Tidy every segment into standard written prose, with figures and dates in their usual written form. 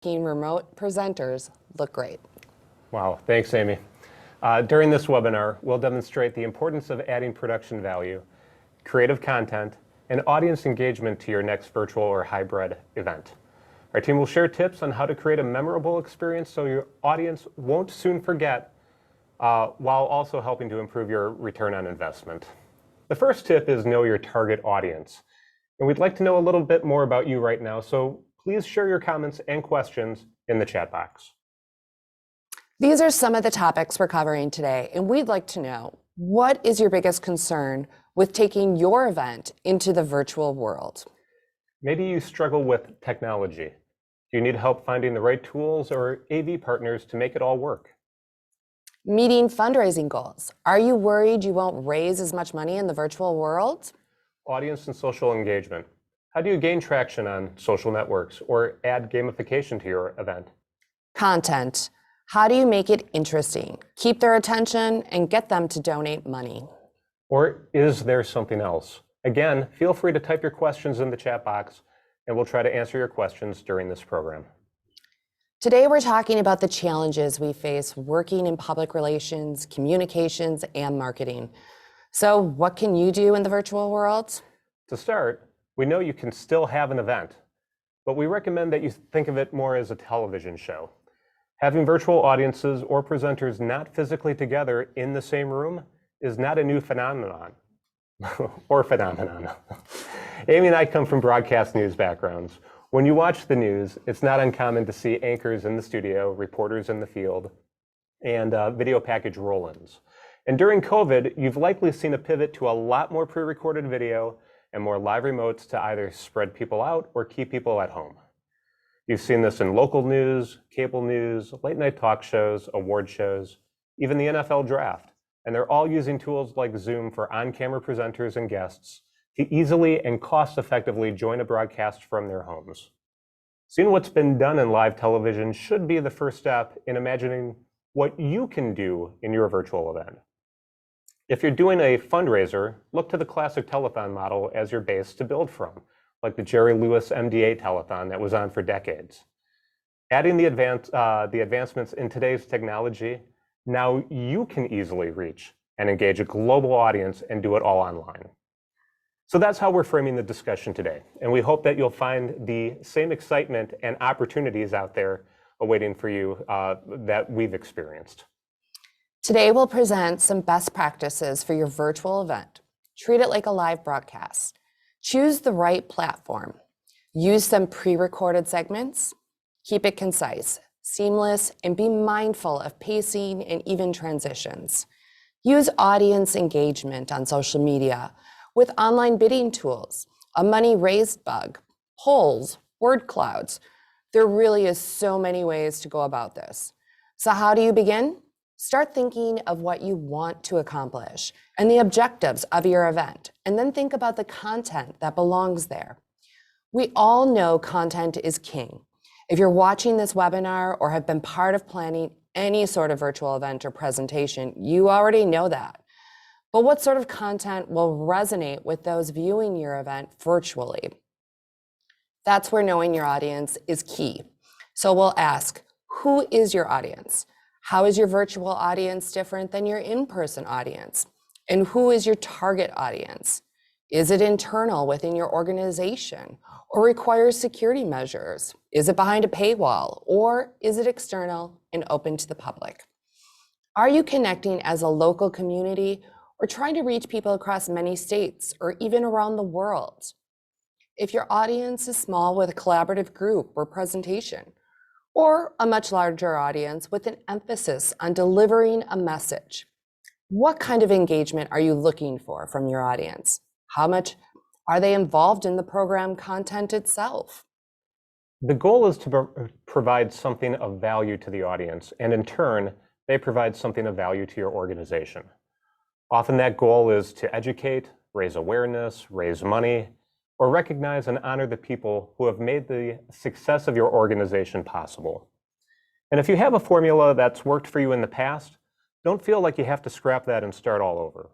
making remote presenters look great. Wow, thanks, Amy. During this webinar, we'll demonstrate the importance of adding production value, creative content, and audience engagement to your next virtual or hybrid event. Our team will share tips on how to create a memorable experience so your audience won't soon forget, while also helping to improve your return on investment. The first tip is know your target audience. And we'd like to know a little bit more about you right now, so please share your comments and questions in the chat box. These are some of the topics we're covering today, and we'd like to know, what is your biggest concern with taking your event into the virtual world? Maybe you struggle with technology. Do you need help finding the right tools or AV partners to make it all work? Meeting fundraising goals. Are you worried you won't raise as much money in the virtual world? Audience and social engagement. How do you gain traction on social networks or add gamification to your event? Content. How do you make it interesting, keep their attention, and get them to donate money? Or is there something else? Again, feel free to type your questions in the chat box, and we'll try to answer your questions during this program. Today, we're talking about the challenges we face working in public relations, communications, and marketing. So what can you do in the virtual world? To start, we know you can still have an event, but we recommend that you think of it more as a television show. Having virtual audiences or presenters not physically together in the same room is not a new phenomenon, or phenomenon. Amy and I come from broadcast news backgrounds. When you watch the news, it's not uncommon to see anchors in the studio, reporters in the field, and video package roll-ins. And during COVID, you've likely seen a pivot to a lot more pre-recorded video and more live remotes to either spread people out or keep people at home. You've seen this in local news, cable news, late night talk shows, award shows, even the NFL draft. And they're all using tools like Zoom for on-camera presenters and guests to easily and cost-effectively join a broadcast from their homes. Seeing what's been done in live television should be the first step in imagining what you can do in your virtual event. If you're doing a fundraiser, look to the classic telethon model as your base to build from, like the Jerry Lewis MDA telethon that was on for decades. Adding the advancements in today's technology, now you can easily reach and engage a global audience and do it all online. So that's how we're framing the discussion today. And we hope that you'll find the same excitement and opportunities out there awaiting for you that we've experienced. Today, we'll present some best practices for your virtual event. Treat it like a live broadcast. Choose the right platform. Use some pre-recorded segments. Keep it concise, seamless, and be mindful of pacing and even transitions. Use audience engagement on social media with online bidding tools, a money raised bug, polls, word clouds. There really is so many ways to go about this. So how do you begin? Start thinking of what you want to accomplish and the objectives of your event, and then think about the content that belongs there. We all know content is king. If you're watching this webinar or have been part of planning any sort of virtual event or presentation, you already know that. But what sort of content will resonate with those viewing your event virtually? That's where knowing your audience is key. So we'll ask, who is your audience? How is your virtual audience different than your in-person audience? And who is your target audience? Is it internal within your organization or requires security measures? Is it behind a paywall or is it external and open to the public? Are you connecting as a local community or trying to reach people across many states or even around the world? If your audience is small with a collaborative group or presentation, or a much larger audience with an emphasis on delivering a message, what kind of engagement are you looking for from your audience? How much are they involved in the program content itself? The goal is to provide something of value to the audience, and in turn, they provide something of value to your organization. Often that goal is to educate, raise awareness, raise money, or recognize and honor the people who have made the success of your organization possible. And if you have a formula that's worked for you in the past, don't feel like you have to scrap that and start all over.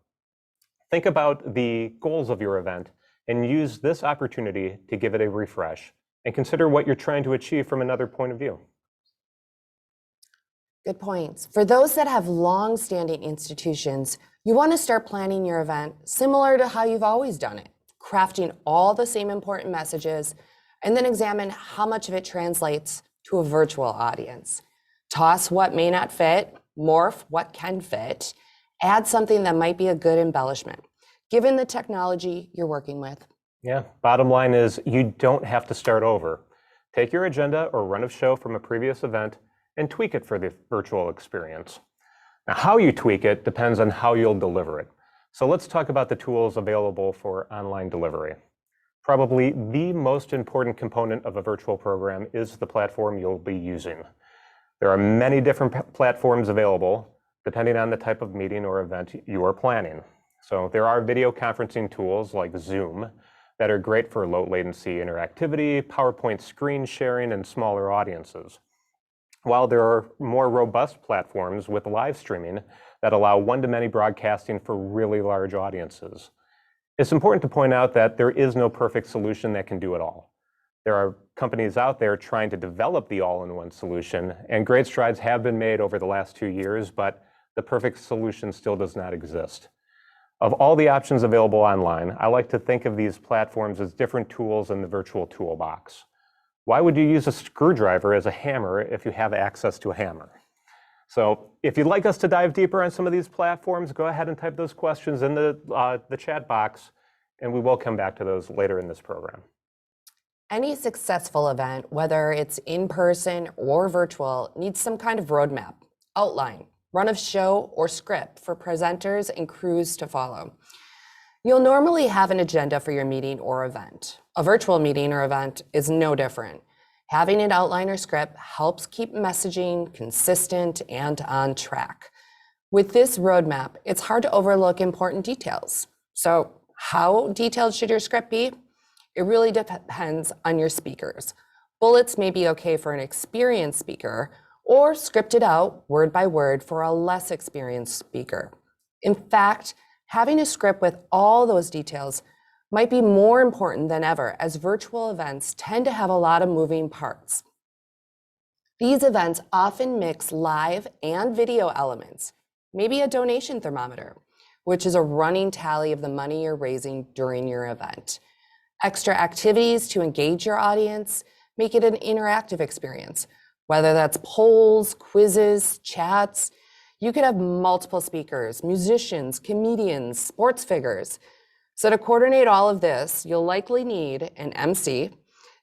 Think about the goals of your event and use this opportunity to give it a refresh and consider what you're trying to achieve from another point of view. Good points. For those that have long-standing institutions, you want to start planning your event similar to how you've always done it, crafting all the same important messages, and then examine how much of it translates to a virtual audience. Toss what may not fit, morph what can fit, add something that might be a good embellishment, given the technology you're working with. Yeah, bottom line is you don't have to start over. Take your agenda or run of show from a previous event and tweak it for the virtual experience. Now, how you tweak it depends on how you'll deliver it. So let's talk about the tools available for online delivery. Probably the most important component of a virtual program is the platform you'll be using. There are many different platforms available depending on the type of meeting or event you are planning. So there are video conferencing tools like Zoom that are great for low latency interactivity, PowerPoint screen sharing, and smaller audiences. While there are more robust platforms with live streaming that allow one-to-many broadcasting for really large audiences. It's important to point out that there is no perfect solution that can do it all. There are companies out there trying to develop the all-in-one solution, and great strides have been made over the last 2 years, but the perfect solution still does not exist. Of all the options available online, I like to think of these platforms as different tools in the virtual toolbox. Why would you use a screwdriver as a hammer if you have access to a hammer? So if you'd like us to dive deeper on some of these platforms, go ahead and type those questions in the chat box, and we will come back to those later in this program. Any successful event, whether it's in person or virtual, needs some kind of roadmap, outline, run of show, or script for presenters and crews to follow. You'll normally have an agenda for your meeting or event. A virtual meeting or event is no different. Having an outline or script helps keep messaging consistent and on track. With this roadmap, it's hard to overlook important details. So how detailed should your script be? It really depends on your speakers. Bullets may be okay for an experienced speaker, or scripted out word by word for a less experienced speaker. In fact, having a script with all those details might be more important than ever, as virtual events tend to have a lot of moving parts. These events often mix live and video elements, maybe a donation thermometer, which is a running tally of the money you're raising during your event. Extra activities to engage your audience, make it an interactive experience, whether that's polls, quizzes, chats. You could have multiple speakers, musicians, comedians, sports figures. So to coordinate all of this, you'll likely need an MC.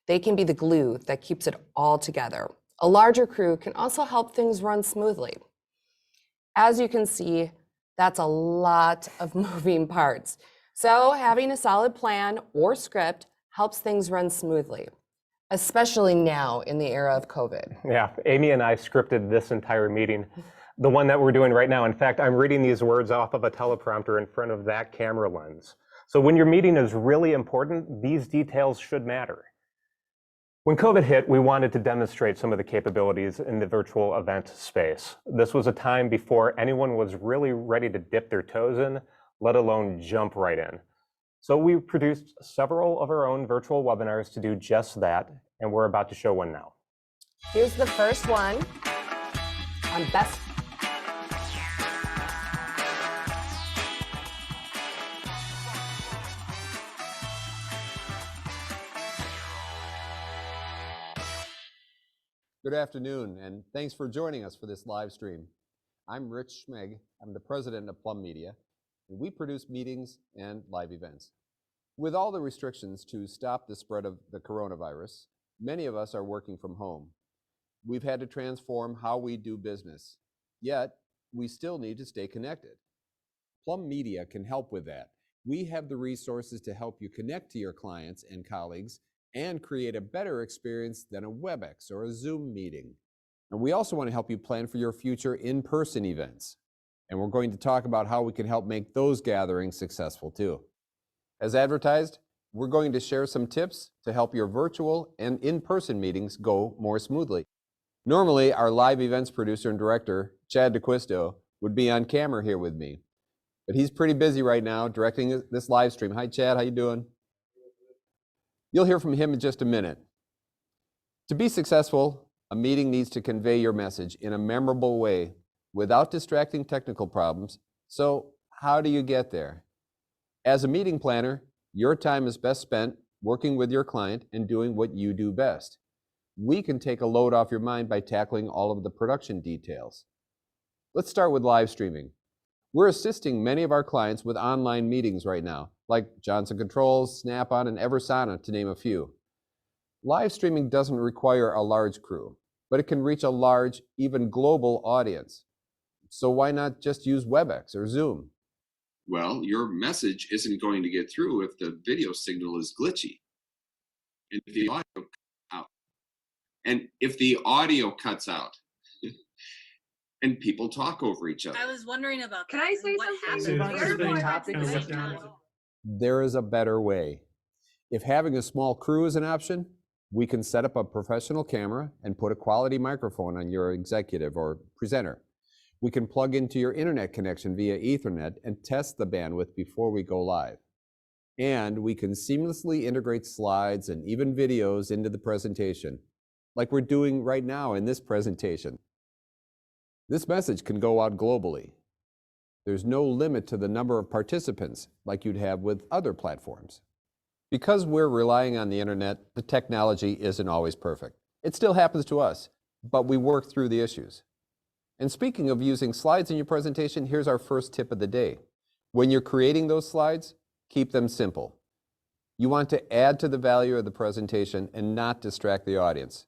They can be the glue that keeps it all together. A larger crew can also help things run smoothly. As you can see, that's a lot of moving parts. So having a solid plan or script helps things run smoothly, especially now in the era of COVID. Yeah, Amy and I scripted this entire meeting, the one that we're doing right now. In fact, I'm reading these words off of a teleprompter in front of that camera lens. So when your meeting is really important, these details should matter. When COVID hit, we wanted to demonstrate some of the capabilities in the virtual event space. This was a time before anyone was really ready to dip their toes in, let alone jump right in. So we produced several of our own virtual webinars to do just that, and we're about to show one now. Here's the first one on best. Good afternoon, and thanks for joining us for this live stream. I'm Rich Schmig. I'm the president of Plum Media, and we produce meetings and live events. With all the restrictions to stop the spread of the coronavirus, many of us are working from home. We've had to transform how we do business, yet we still need to stay connected. Plum Media can help with that. We have the resources to help you connect to your clients and colleagues and create a better experience than a WebEx or a Zoom meeting. And we also want to help you plan for your future in-person events. And we're going to talk about how we can help make those gatherings successful too. As advertised, we're going to share some tips to help your virtual and in-person meetings go more smoothly. Normally, our live events producer and director, Chad DeQuisto, would be on camera here with me. But he's pretty busy right now directing this live stream. Hi, Chad, how you doing? You'll hear from him in just a minute. To be successful, a meeting needs to convey your message in a memorable way without distracting technical problems. So how do you get there? As a meeting planner, your time is best spent working with your client and doing what you do best. We can take a load off your mind by tackling all of the production details. Let's start with live streaming. We're assisting many of our clients with online meetings right now, like Johnson Controls, Snap-on, and Eversana, to name a few. Live streaming doesn't require a large crew, but it can reach a large, even global audience. So why not just use WebEx or Zoom? Well, your message isn't going to get through if the video signal is glitchy. And if the audio cuts out. And if the audio cuts out and people talk over each other. I was wondering about Can that. I say What something? happens? Where do I What have to happens? go? There is a better way. If having a small crew is an option, we can set up a professional camera and put a quality microphone on your executive or presenter. We can plug into your internet connection via Ethernet and test the bandwidth before we go live. And we can seamlessly integrate slides and even videos into the presentation, like we're doing right now in this presentation. This message can go out globally. There's no limit to the number of participants like you'd have with other platforms. Because we're relying on the internet, the technology isn't always perfect. It still happens to us, but we work through the issues. And speaking of using slides in your presentation, here's our first tip of the day. When you're creating those slides, keep them simple. You want to add to the value of the presentation and not distract the audience.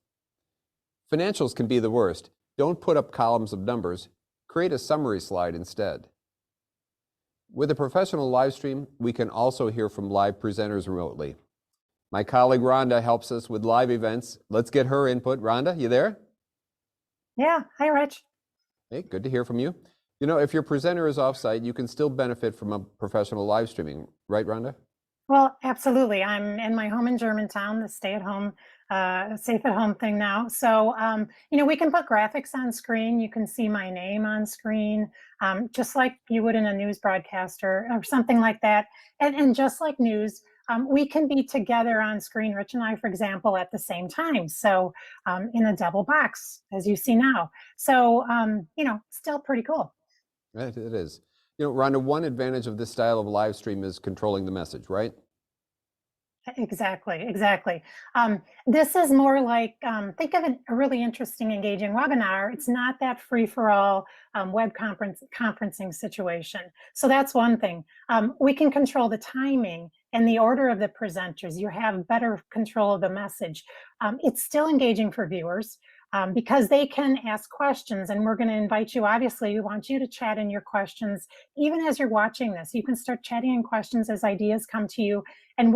Financials can be the worst. Don't put up columns of numbers. Create a summary slide instead. With a professional live stream, we can also hear from live presenters remotely. My colleague Rhonda helps us with live events. Let's get her input. Rhonda, you there? Yeah, hi, Rich. Hey, good to hear from you. You know, if your presenter is offsite, you can still benefit from a professional live streaming, right, Rhonda? Well, absolutely. I'm in my home in Germantown, the stay-at-home, safe-at-home thing now. So, we can put graphics on screen. You can see my name on screen, just like you would in a news broadcast or something like that. And just like news, we can be together on screen, Rich and I, for example, at the same time. So in a double box, as you see now. So, still pretty cool. Right, it is. You know, Rhonda, one advantage of this style of live stream is controlling the message, right? Exactly. This is more like, think of a really interesting, engaging webinar. It's not that free-for-all web conferencing situation. So that's one thing. We can control the timing and the order of the presenters. You have better control of the message. It's still engaging for viewers. Because they can ask questions, and we're going to invite you. Obviously, we want you to chat in your questions even as you're watching this. You can start chatting in questions as ideas come to you, and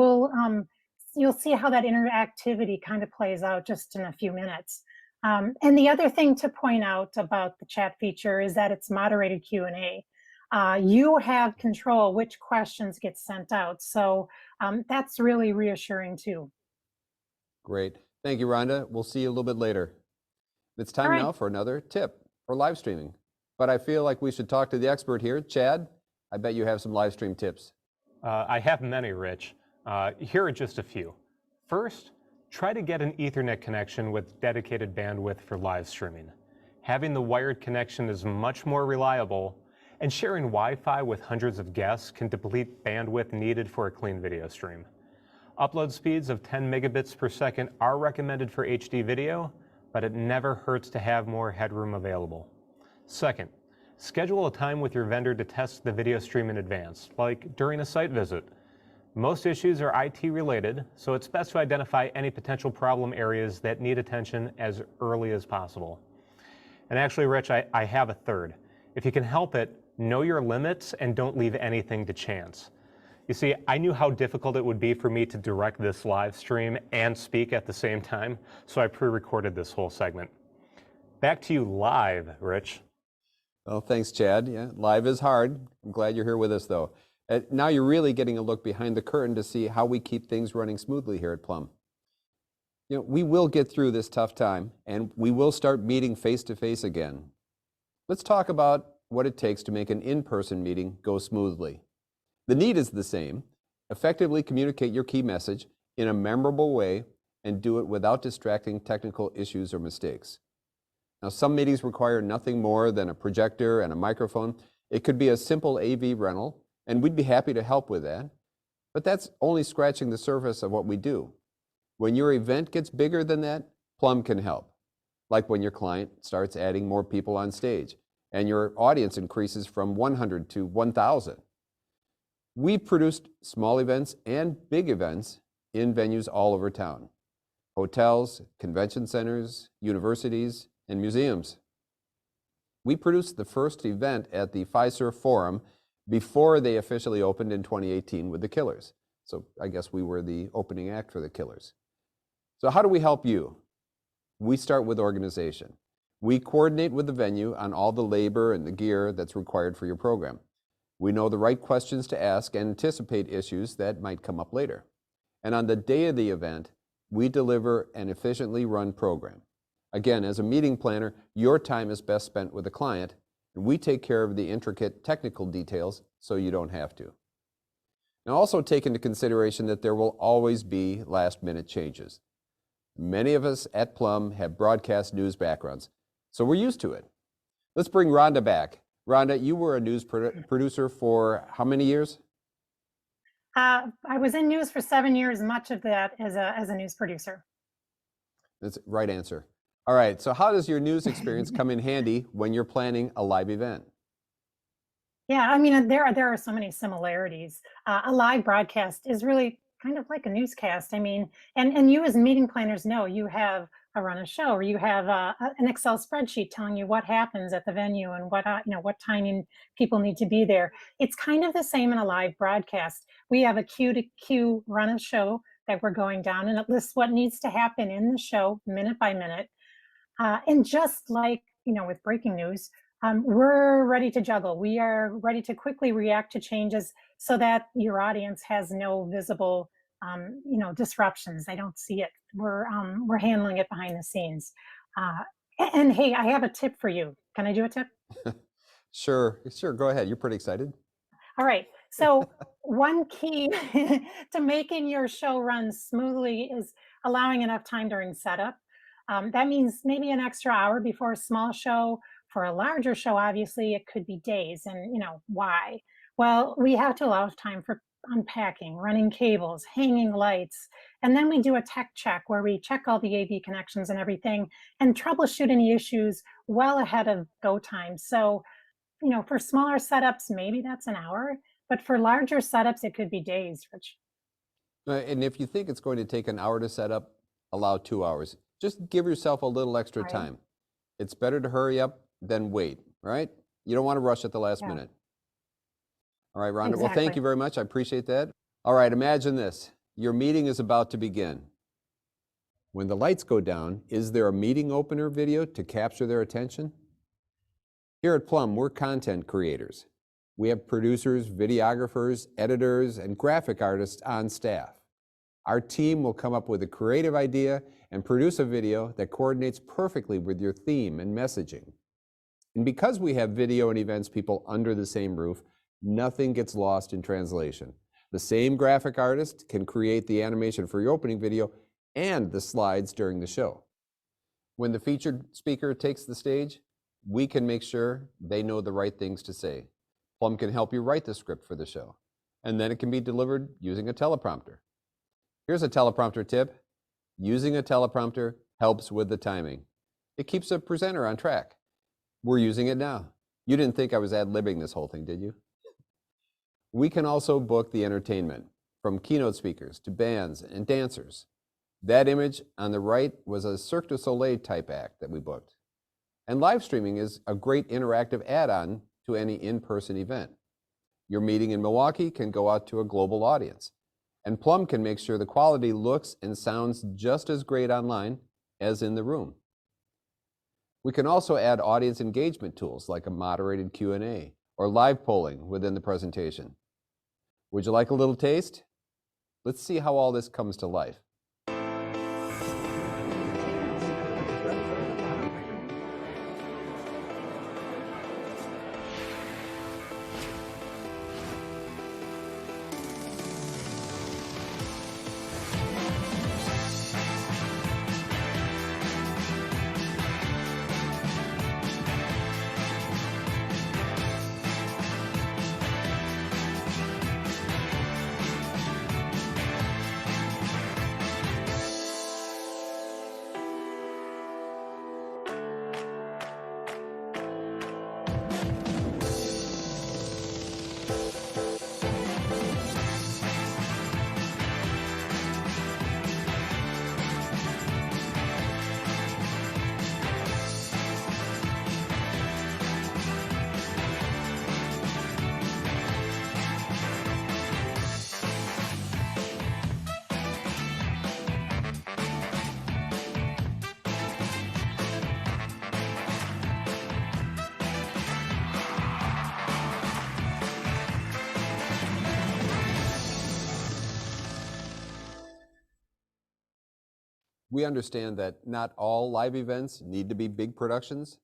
you'll see how that interactivity kind of plays out just in a few minutes. And the other thing to point out about the chat feature is that it's moderated Q&A. You have control which questions get sent out, so that's really reassuring too. Great. Thank you, Rhonda. We'll see you a little bit later. It's time now for another tip for live streaming. But I feel like we should talk to the expert here. Chad, I bet you have some live stream tips. I have many, Rich. Here are just a few. First, try to get an Ethernet connection with dedicated bandwidth for live streaming. Having the wired connection is much more reliable, and sharing Wi-Fi with hundreds of guests can deplete bandwidth needed for a clean video stream. Upload speeds of 10 megabits per second are recommended for HD video, but it never hurts to have more headroom available. Second, schedule a time with your vendor to test the video stream in advance, like during a site visit. Most issues are IT related, so it's best to identify any potential problem areas that need attention as early as possible. And actually, Rich, I have a third. If you can help it, know your limits and don't leave anything to chance. You see, I knew how difficult it would be for me to direct this live stream and speak at the same time, so I pre-recorded this whole segment. Back to you live, Rich. Well, thanks, Chad. Yeah, live is hard. I'm glad you're here with us, though. Now you're really getting a look behind the curtain to see how we keep things running smoothly here at Plum. You know, we will get through this tough time, and we will start meeting face-to-face again. Let's talk about what it takes to make an in-person meeting go smoothly. The need is the same. Effectively communicate your key message in a memorable way and do it without distracting technical issues or mistakes. Now, some meetings require nothing more than a projector and a microphone. It could be a simple AV rental, and we'd be happy to help with that. But that's only scratching the surface of what we do. When your event gets bigger than that, Plum can help. Like when your client starts adding more people on stage and your audience increases from 100 to 1,000. We've produced small events and big events in venues all over town: hotels, convention centers, universities, and museums. We produced the first event at the Fiserv Forum before they officially opened in 2018 with the Killers. So I guess we were the opening act for the Killers. So how do we help you? We start with organization. We coordinate with the venue on all the labor and the gear that's required for your program. We know the right questions to ask and anticipate issues that might come up later. And on the day of the event, we deliver an efficiently run program. Again, as a meeting planner, your time is best spent with the client, and we take care of the intricate technical details so you don't have to. Now, also take into consideration that there will always be last-minute changes. Many of us at Plum have broadcast news backgrounds, so we're used to it. Let's bring Rhonda back. Rhonda, you were a news producer for how many years? I was in news for 7 years, much of that as a news producer. That's the right answer. All right, so how does your news experience come in handy when you're planning a live event? Yeah, I mean, there are so many similarities. A live broadcast is really kind of like a newscast. I mean, and you as meeting planners know you have a run a show, or you have an Excel spreadsheet telling you what happens at the venue and what timing people need to be there. It's kind of the same in a live broadcast. We have a cue to cue run a show that we're going down, and it lists what needs to happen in the show minute by minute. And just like with breaking news, we're ready to juggle. We are ready to quickly react to changes so that your audience has no visible disruptions. They don't see it. We're handling it behind the scenes. And hey, I have a tip for you. Can I do a tip? Sure. Go ahead. You're pretty excited. All right. So one key to making your show run smoothly is allowing enough time during setup. That means maybe an extra hour before a small show. For a larger show, obviously, it could be days. And why? Well, we have to allow time for unpacking, running cables, hanging lights. And then we do a tech check where we check all the AV connections and everything and troubleshoot any issues well ahead of go time. So, for smaller setups, maybe that's an hour. But for larger setups, it could be days, Rich. And if you think it's going to take an hour to set up, allow 2 hours. Just give yourself a little extra Right. time. It's better to hurry up than wait, right? You don't want to rush at the last minute. All right, Rhonda, well, thank Exactly. you very much. I appreciate that. All right, imagine this. Your meeting is about to begin. When the lights go down, is there a meeting opener video to capture their attention? Here at Plum, we're content creators. We have producers, videographers, editors, and graphic artists on staff. Our team will come up with a creative idea and produce a video that coordinates perfectly with your theme and messaging. And because we have video and events people under the same roof, nothing gets lost in translation. The same graphic artist can create the animation for your opening video and the slides during the show. When the featured speaker takes the stage, we can make sure they know the right things to say. Plum can help you write the script for the show, and then it can be delivered using a teleprompter. Here's a teleprompter tip. Using a teleprompter helps with the timing. It keeps a presenter on track. We're using it now. You didn't think I was ad-libbing this whole thing, did you? We can also book the entertainment, from keynote speakers to bands and dancers. That image on the right was a Cirque du Soleil type act that we booked. And live streaming is a great interactive add-on to any in-person event. Your meeting in Milwaukee can go out to a global audience. And Plum can make sure the quality looks and sounds just as great online as in the room. We can also add audience engagement tools like a moderated Q&A or live polling within the presentation. Would you like a little taste? Let's see how all this comes to life. We understand that not all live events need to be big productions,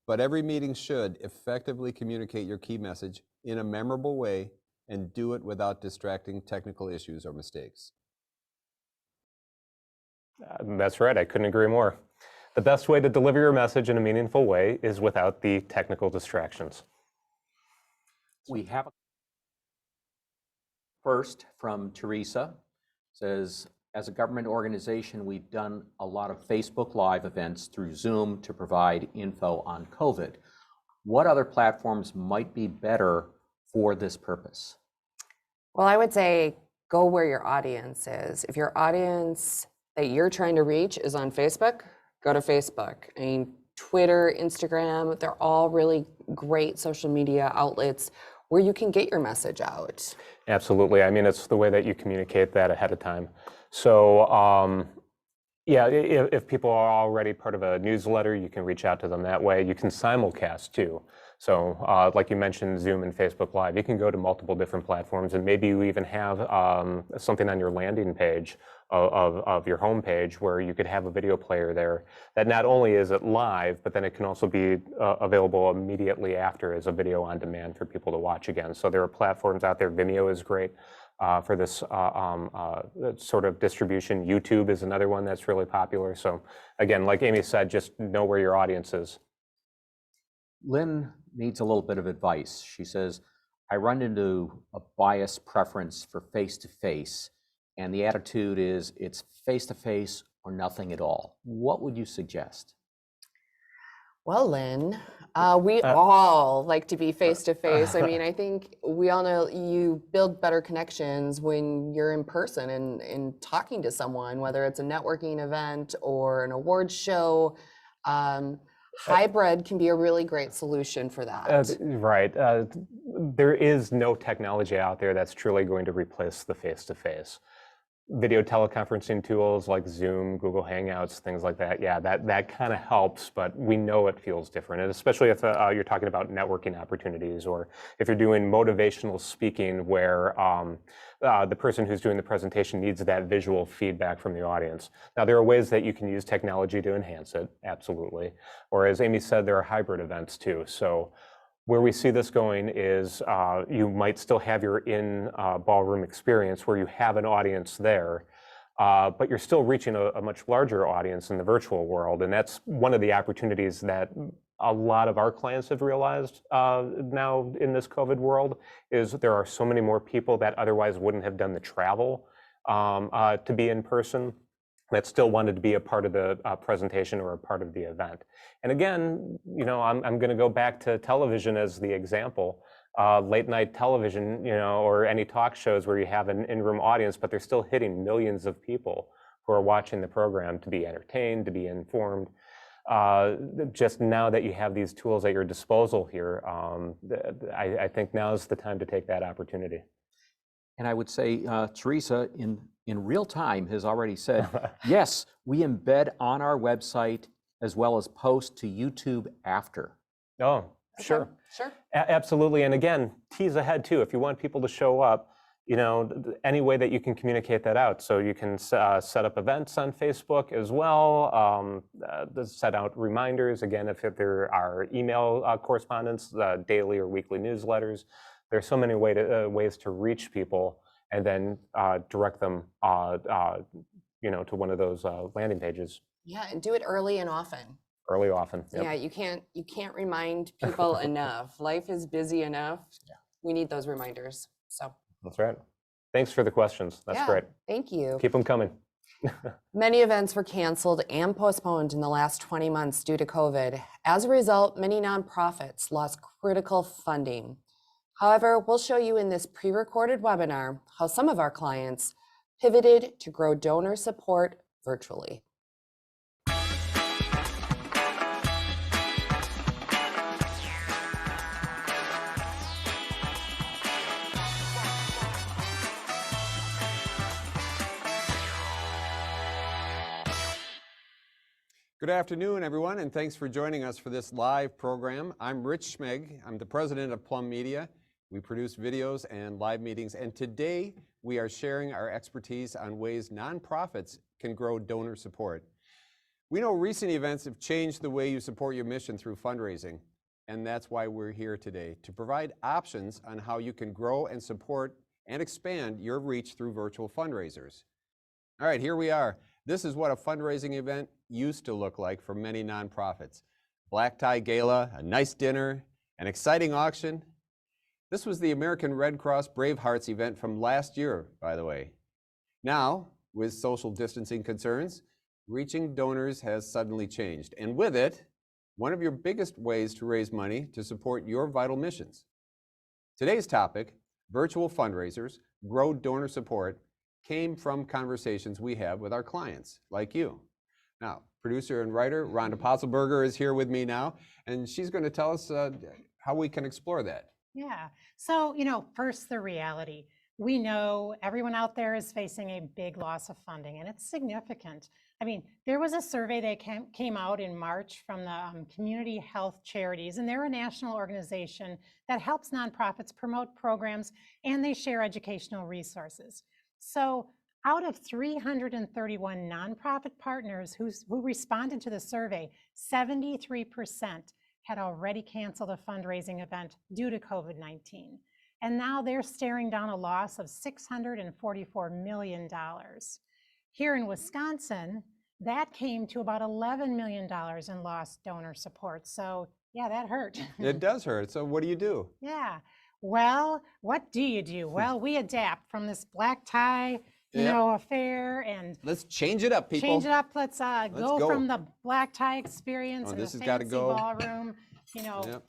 but every meeting should effectively communicate your key message in a memorable way and do it without distracting technical issues or mistakes. That's right, I couldn't agree more. The best way to deliver your message in a meaningful way is without the technical distractions. We have a first from Teresa. Says, as a government organization, we've done a lot of Facebook Live events through Zoom to provide info on COVID. What other platforms might be better for this purpose? Well, I would say go where your audience is. If your audience that you're trying to reach is on Facebook, go to Facebook. I mean, Twitter, Instagram, they're all really great social media outlets where you can get your message out. Absolutely. I mean, it's the way that you communicate that ahead of time. So, yeah, if people are already part of a newsletter, you can reach out to them that way. You can simulcast too. So, like you mentioned, Zoom and Facebook Live, you can go to multiple different platforms, and maybe you even have something on your landing page of your homepage where you could have a video player there that not only is it live, but then it can also be available immediately after as a video on demand for people to watch again. So there are platforms out there. Vimeo is great for this sort of distribution. YouTube is another one that's really popular. So again, like Amy said, just know where your audience is. Lynn needs a little bit of advice. She says, I run into a bias preference for face-to-face, and the attitude is it's face-to-face or nothing at all. What would you suggest? Well, Lynn, we all like to be face-to-face. I mean, I think we all know you build better connections when you're in person and talking to someone, whether it's a networking event or an awards show. Hybrid can be a really great solution for that. Right. There is no technology out there that's truly going to replace the face-to-face. Video teleconferencing tools like Zoom, Google Hangouts, things like that, yeah, that kind of helps, but we know it feels different, and especially if you're talking about networking opportunities, or if you're doing motivational speaking where the person who's doing the presentation needs that visual feedback from the audience. Now, there are ways that you can use technology to enhance it, absolutely. Or as Amy said, there are hybrid events too. So where we see this going is you might still have your ballroom experience where you have an audience there, but you're still reaching a much larger audience in the virtual world. And that's one of the opportunities that a lot of our clients have realized now in this COVID world, is there are so many more people that otherwise wouldn't have done the travel to be in person, that still wanted to be a part of the presentation or a part of the event. And again, you know, I'm going to go back to television as the example. Late night television, you know, or any talk shows where you have an in-room audience, but they're still hitting millions of people who are watching the program to be entertained, to be informed. Just now that you have these tools at your disposal here, I think now is the time to take that opportunity. And I would say, Teresa, in real time has already said, yes, we embed on our website as well as post to YouTube after. Oh, sure. Sure. Absolutely. And again, tease ahead too. If you want people to show up, you know, any way that you can communicate that out. So you can set up events on Facebook as well, set out reminders. Again, if there are email correspondence, daily or weekly newsletters, there's so many ways to reach people and then direct them, you know, to one of those landing pages. Yeah, and do it early and often. Early, often. Yep. Yeah, you can't remind people enough. Life is busy enough. Yeah. We need those reminders. So that's right. Thanks for the questions. That's great. Thank you. Keep them coming. Many events were canceled and postponed in the last 20 months due to COVID. As a result, many nonprofits lost critical funding. However, we'll show you in this pre-recorded webinar how some of our clients pivoted to grow donor support virtually. Good afternoon, everyone, and thanks for joining us for this live program. I'm Rich Schmeg. I'm the president of Plum Media. We produce videos and live meetings, and today we are sharing our expertise on ways nonprofits can grow donor support. We know recent events have changed the way you support your mission through fundraising, and that's why we're here today, to provide options on how you can grow and support and expand your reach through virtual fundraisers. All right, here we are. This is what a fundraising event used to look like for many nonprofits. Black tie gala, a nice dinner, an exciting auction. This was the American Red Cross Brave Hearts event from last year, by the way. Now, with social distancing concerns, reaching donors has suddenly changed. And with it, one of your biggest ways to raise money to support your vital missions. Today's topic, virtual fundraisers, grow donor support, came from conversations we have with our clients, like you. Now, producer and writer Rhonda Potzelberger is here with me now, and she's going to tell us how we can explore that. Yeah. So, first the reality. We know everyone out there is facing a big loss of funding, and it's significant. I mean, there was a survey that came out in March from the Community Health Charities, and they're a national organization that helps nonprofits promote programs, and they share educational resources. So out of 331 nonprofit partners who responded to the survey, 73% had already canceled a fundraising event due to COVID-19. And now they're staring down a loss of $644 million. Here in Wisconsin, that came to about $11 million in lost donor support. So yeah, that hurt. It does hurt. So what do you do? Yeah. Well, what do you do? Well, we adapt from this black tie, affair, and let's change it up, people. Change it up. Let's go from the black tie experience and the fancy ballroom.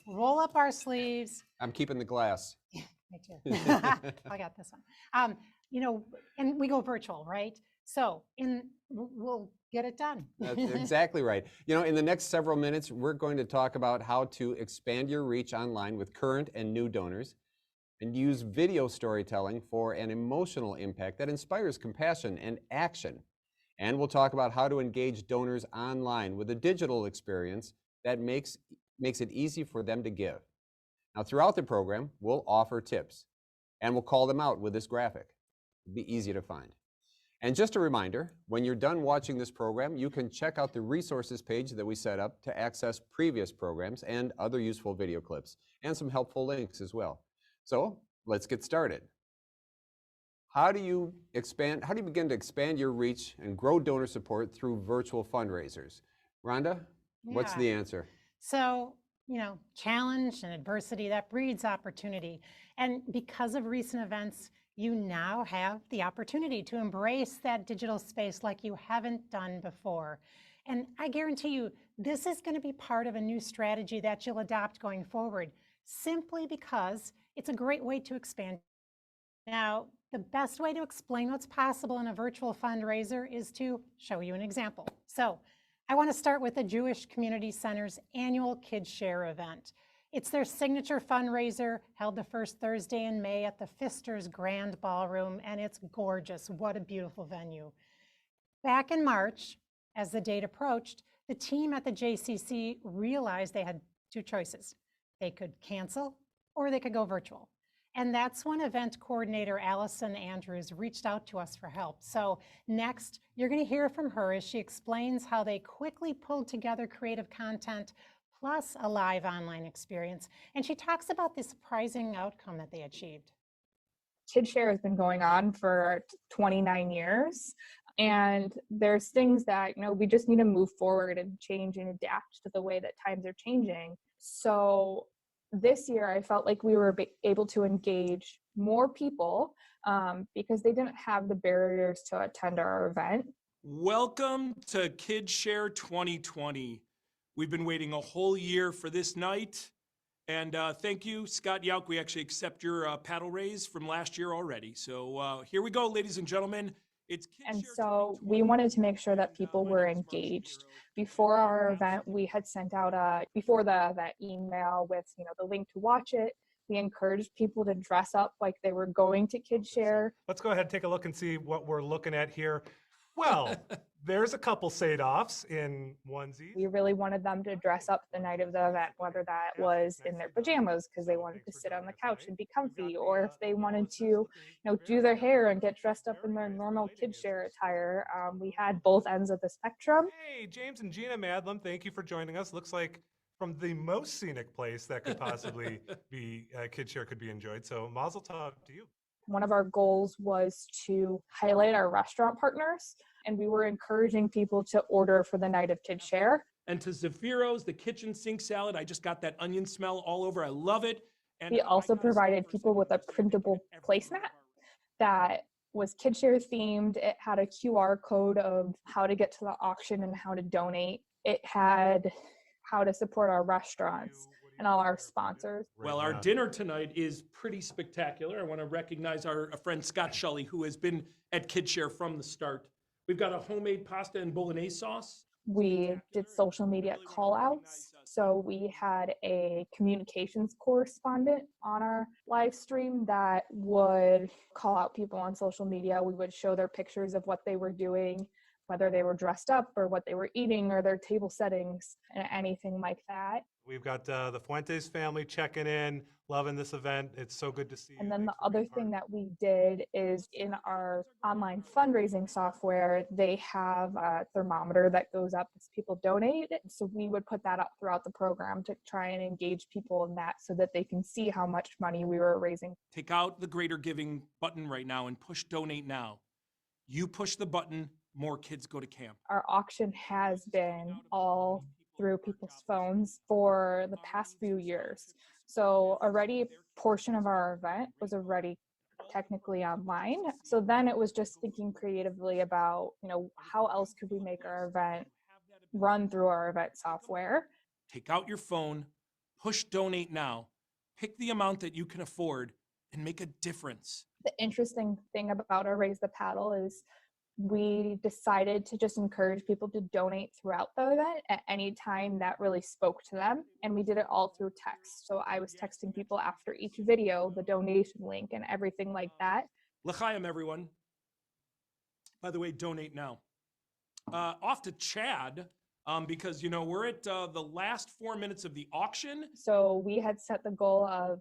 Roll up our sleeves. I'm keeping the glass. Me too. I got this one. And we go virtual, right? So we'll get it done. That's exactly right. In the next several minutes, we're going to talk about how to expand your reach online with current and new donors, and use video storytelling for an emotional impact that inspires compassion and action. And we'll talk about how to engage donors online with a digital experience that makes it easy for them to give. Now, throughout the program, we'll offer tips, and we'll call them out with this graphic. It'll be easy to find. And just a reminder, when you're done watching this program, you can check out the resources page that we set up to access previous programs and other useful video clips, and some helpful links as well. So let's get started. How do you begin to expand your reach and grow donor support through virtual fundraisers? Rhonda, what's the answer? So, challenge and adversity, that breeds opportunity. And because of recent events, you now have the opportunity to embrace that digital space like you haven't done before. And I guarantee you, this is going to be part of a new strategy that you'll adopt going forward, simply because it's a great way to expand. Now, the best way to explain what's possible in a virtual fundraiser is to show you an example. So I want to start with the Jewish Community Center's annual Kids Share event. It's their signature fundraiser held the first Thursday in May at the Pfister's Grand Ballroom, and it's gorgeous. What a beautiful venue. Back in March, as the date approached, the team at the JCC realized they had two choices. They could cancel or they could go virtual. And that's when event coordinator Allison Andrews reached out to us for help. So next, you're going to hear from her as she explains how they quickly pulled together creative content plus a live online experience. And she talks about the surprising outcome that they achieved. KidShare has been going on for 29 years. And there's things that, we just need to move forward and change and adapt to the way that times are changing. So this year, I felt like we were able to engage more people because they didn't have the barriers to attend our event. Welcome to KidShare 2020. We've been waiting a whole year for this night. And thank you, Scott Yauk. We actually accept your paddle raise from last year already. So here we go, ladies and gentlemen. It's and so we wanted to make sure that people were engaged. Before our event, we had sent out before the event email with the link to watch it. We encouraged people to dress up like they were going to KidShare. Let's go ahead and take a look and see what we're looking at here. Well, there's a couple Sadoffs in onesies. We really wanted them to dress up the night of the event, whether that was in their pajamas because they wanted to sit on the couch and be comfy, or if they wanted to, do their hair and get dressed up in their normal kid share attire. We had both ends of the spectrum. Hey, James and Gina Madlam, thank you for joining us. Looks like from the most scenic place that could possibly be kid share could be enjoyed. So Mazel Tov to you. One of our goals was to highlight our restaurant partners, and we were encouraging people to order for the night of kid share. And to Zafiro's, the kitchen sink salad, I just got that onion smell all over. I love it. And We also provided people with a printable placemat that was kid share themed. It had a QR code of how to get to the auction and how to donate. It had how to support our restaurants and all our sponsors. Well, our dinner tonight is pretty spectacular. I want to recognize our friend Scott Shelley, who has been at KidShare from the start. We've got a homemade pasta and bolognese sauce. We did social media call outs. So we had a communications correspondent on our live stream that would call out people on social media. We would show their pictures of what they were doing, whether they were dressed up or what they were eating or their table settings and anything like that. We've got the Fuentes family checking in, loving this event. It's so good to see you. And then the Thanks for other being part thing of that we did is in our online fundraising software, they have a thermometer that goes up as people donate. So we would put that up throughout the program to try and engage people in that so that they can see how much money we were raising. Take out the Greater Giving button right now and push donate now. You push the button, more kids go to camp. Our auction has been all through people's phones for the past few years. So already a portion of our event was already technically online. So then it was just thinking creatively about, how else could we make our event run through our event software? Take out your phone, push donate now, pick the amount that you can afford, and make a difference. The interesting thing about our Raise the Paddle is we decided to just encourage people to donate throughout the event at any time that really spoke to them. And we did it all through text. So I was texting people after each video, the donation link and everything like that. L'chaim, everyone. By the way, donate now. Off to Chad, because, we're at the last 4 minutes of the auction. So we had set the goal of,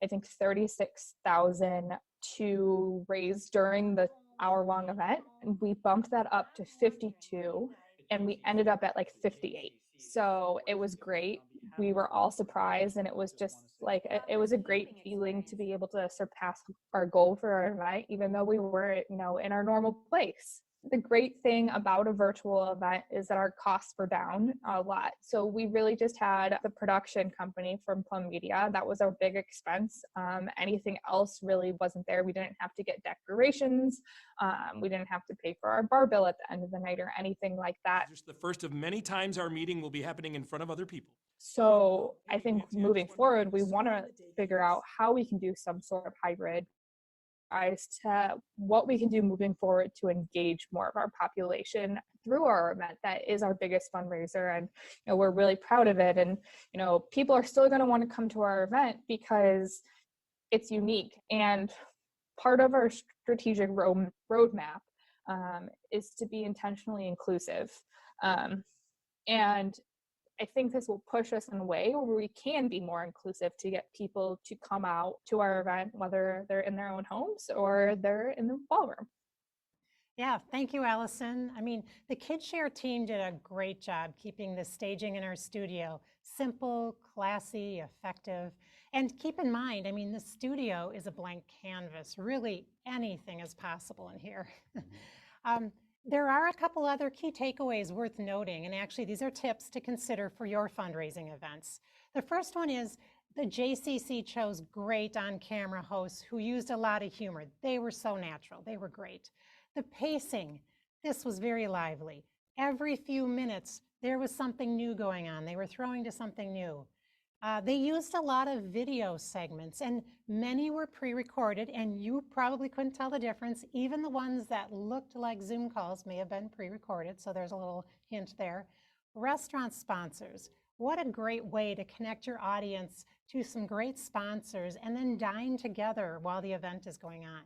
I think, 36,000 to raise during the hour-long event. And we bumped that up to 52 and we ended up at like 58. So it was great. We were all surprised and it was just like, it was a great feeling to be able to surpass our goal for our event, even though we were, in our normal place. The great thing about a virtual event is that our costs were down a lot. So we really just had the production company from Plum Media. That was our big expense. Anything else really wasn't there. We didn't have to get decorations. We didn't have to pay for our bar bill at the end of the night or anything like that. Just the first of many times our meeting will be happening in front of other people. So I think moving forward, we want to figure out how we can do some sort of hybrid as to what we can do moving forward to engage more of our population through our event. That is our biggest fundraiser, and we're really proud of it. And people are still going to want to come to our event because it's unique. And part of our strategic roadmap is to be intentionally inclusive. And I think this will push us in a way where we can be more inclusive to get people to come out to our event, whether they're in their own homes or they're in the ballroom. Yeah, thank you, Allison. I mean, the KidShare team did a great job keeping the staging in our studio simple, classy, effective. And keep in mind, the studio is a blank canvas. Really, anything is possible in here. There are a couple other key takeaways worth noting, and actually these are tips to consider for your fundraising events. The first one is the JCC chose great on-camera hosts who used a lot of humor. They were so natural, they were great. The pacing, this was very lively. Every few minutes, there was something new going on. They were throwing to something new. They used a lot of video segments, and many were pre-recorded, and you probably couldn't tell the difference. Even the ones that looked like Zoom calls may have been pre-recorded, so there's a little hint there. Restaurant sponsors, what a great way to connect your audience to some great sponsors and then dine together while the event is going on.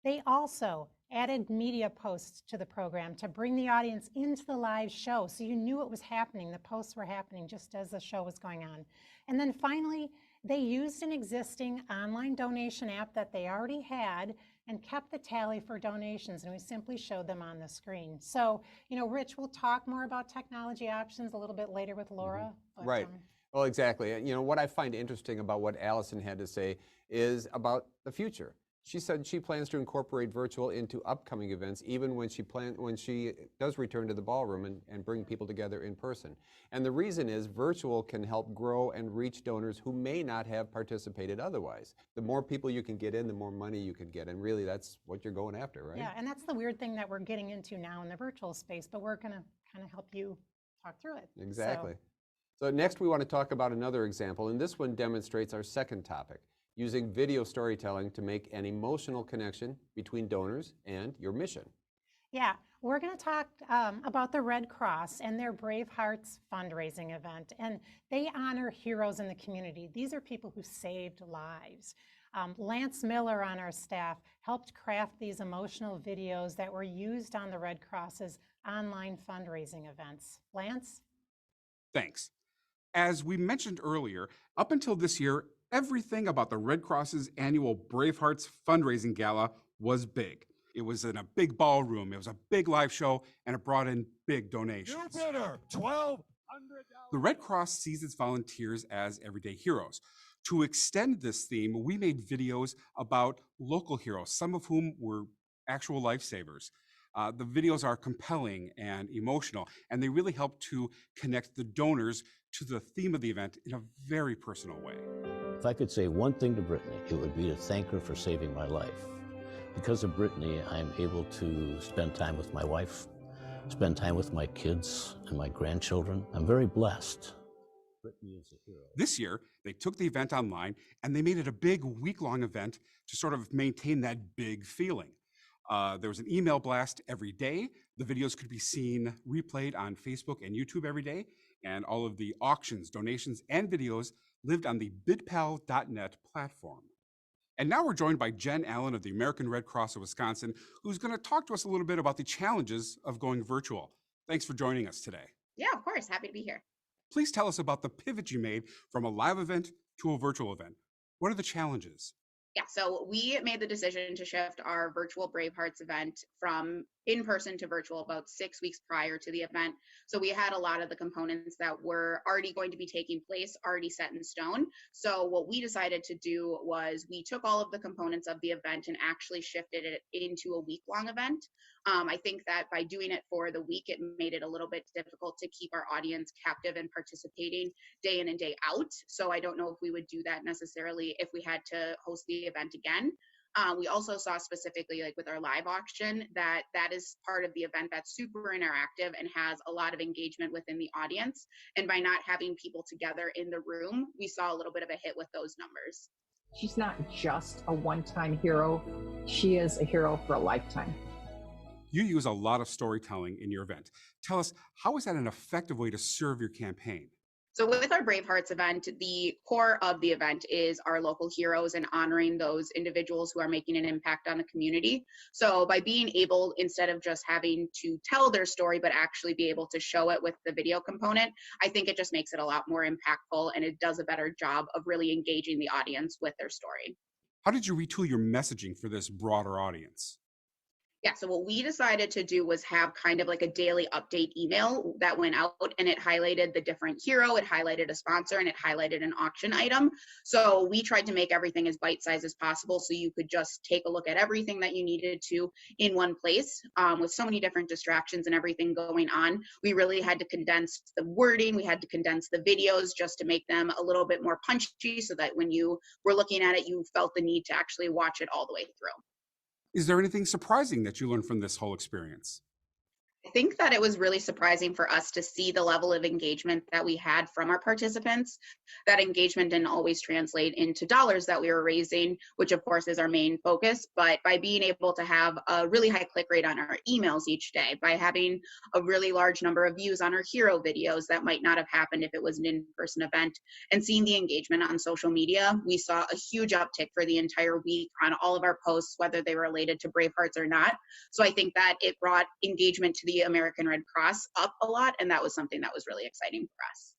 They also added media posts to the program to bring the audience into the live show so you knew it was happening. The posts were happening just as the show was going on. And then finally, they used an existing online donation app that they already had and kept the tally for donations, and we simply showed them on the screen. So, you know, Rich, we'll talk more about technology options a little bit later with Laura. But, Right. Well, exactly. And, you know, what I find interesting about what Allison had to say is about the future. She said she plans to incorporate virtual into upcoming events, even when she does return to the ballroom and bring people together in person. And the reason is virtual can help grow and reach donors who may not have participated otherwise. The more people you can get in, the more money you can get. And really, that's what you're going after, right? Yeah, and that's the weird thing that we're getting into now in the virtual space, but we're going to kind of help you talk through it. Exactly. So next we want to talk about another example, and this one demonstrates our second topic, using video storytelling to make an emotional connection between donors and your mission. Yeah, we're going to talk about the Red Cross and their Brave Hearts fundraising event, and they honor heroes in the community. These are people who saved lives. Lance Miller on our staff helped craft these emotional videos that were used on the Red Cross's online fundraising events. Lance? Thanks. As we mentioned earlier, up until this year, everything about the Red Cross's annual Bravehearts fundraising gala was big. It was in a big ballroom, it was a big live show, and it brought in big donations. Your bidder, $1,200. The Red Cross sees its volunteers as everyday heroes. To extend this theme, we made videos about local heroes, some of whom were actual lifesavers. The videos are compelling and emotional, and they really help to connect the donors to the theme of the event in a very personal way. If I could say one thing to Brittany, it would be to thank her for saving my life. Because of Brittany, I'm able to spend time with my wife, spend time with my kids and my grandchildren. I'm very blessed. Brittany is a hero. This year, they took the event online and they made it a big week-long event to sort of maintain that big feeling. There was an email blast every day. The videos could be seen replayed on Facebook and YouTube every day. And all of the auctions, donations, and videos lived on the bidpal.net platform. And now we're joined by Jen Allen of the American Red Cross of Wisconsin, who's going to talk to us a little bit about the challenges of going virtual. Thanks for joining us today. Yeah, of course. Happy to be here. Please tell us about the pivot you made from a live event to a virtual event. What are the challenges? Yeah, so we made the decision to shift our virtual Bravehearts event from in-person to virtual about 6 weeks prior to the event. So we had a lot of the components that were already going to be taking place already set in stone. So what we decided to do was we took all of the components of the event and actually shifted it into a week-long event. I think that by doing it for the week, it made it a little bit difficult to keep our audience captive and participating day in and day out. So I don't know if we would do that necessarily if we had to host the event again. We also saw specifically, like with our live auction, that is part of the event that's super interactive and has a lot of engagement within the audience. And by not having people together in the room, we saw a little bit of a hit with those numbers. She's not just a one-time hero. She is a hero for a lifetime. You use a lot of storytelling in your event. Tell us, how is that an effective way to serve your campaign? So with our Bravehearts event, the core of the event is our local heroes and honoring those individuals who are making an impact on the community. So by being able, instead of just having to tell their story, but actually be able to show it with the video component, I think it just makes it a lot more impactful and it does a better job of really engaging the audience with their story. How did you retool your messaging for this broader audience? Yeah, so what we decided to do was have kind of like a daily update email that went out and it highlighted the different hero, it highlighted a sponsor, and it highlighted an auction item. So we tried to make everything as bite-sized as possible so you could just take a look at everything that you needed to in one place. With so many different distractions and everything going on, we really had to condense the wording, we had to condense the videos just to make them a little bit more punchy so that when you were looking at it, you felt the need to actually watch it all the way through. Is there anything surprising that you learned from this whole experience? I think that it was really surprising for us to see the level of engagement that we had from our participants. That engagement didn't always translate into dollars that we were raising, which of course is our main focus, but by being able to have a really high click rate on our emails each day, by having a really large number of views on our hero videos that might not have happened if it was an in-person event, and seeing the engagement on social media, we saw a huge uptick for the entire week on all of our posts, whether they were related to Bravehearts or not. So I think that it brought engagement to the American Red Cross up a lot, and that was something that was really exciting for us.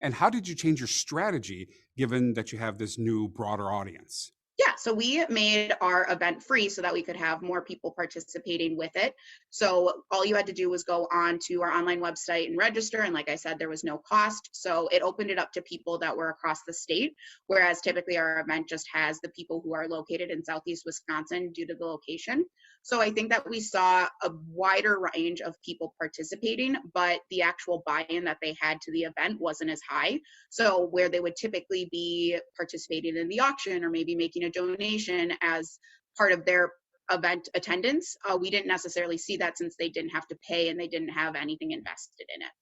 And how did you change your strategy given that you have this new broader audience? Yeah, so we made our event free so that we could have more people participating with it. So all you had to do was go on to our online website and register. And like I said, there was no cost. So it opened it up to people that were across the state, whereas typically our event just has the people who are located in Southeast Wisconsin due to the location. So I think that we saw a wider range of people participating, but the actual buy-in that they had to the event wasn't as high. So where they would typically be participating in the auction or maybe making a donation as part of their event attendance, we didn't necessarily see that since they didn't have to pay and they didn't have anything invested in it.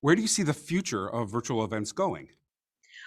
Where do you see the future of virtual events going?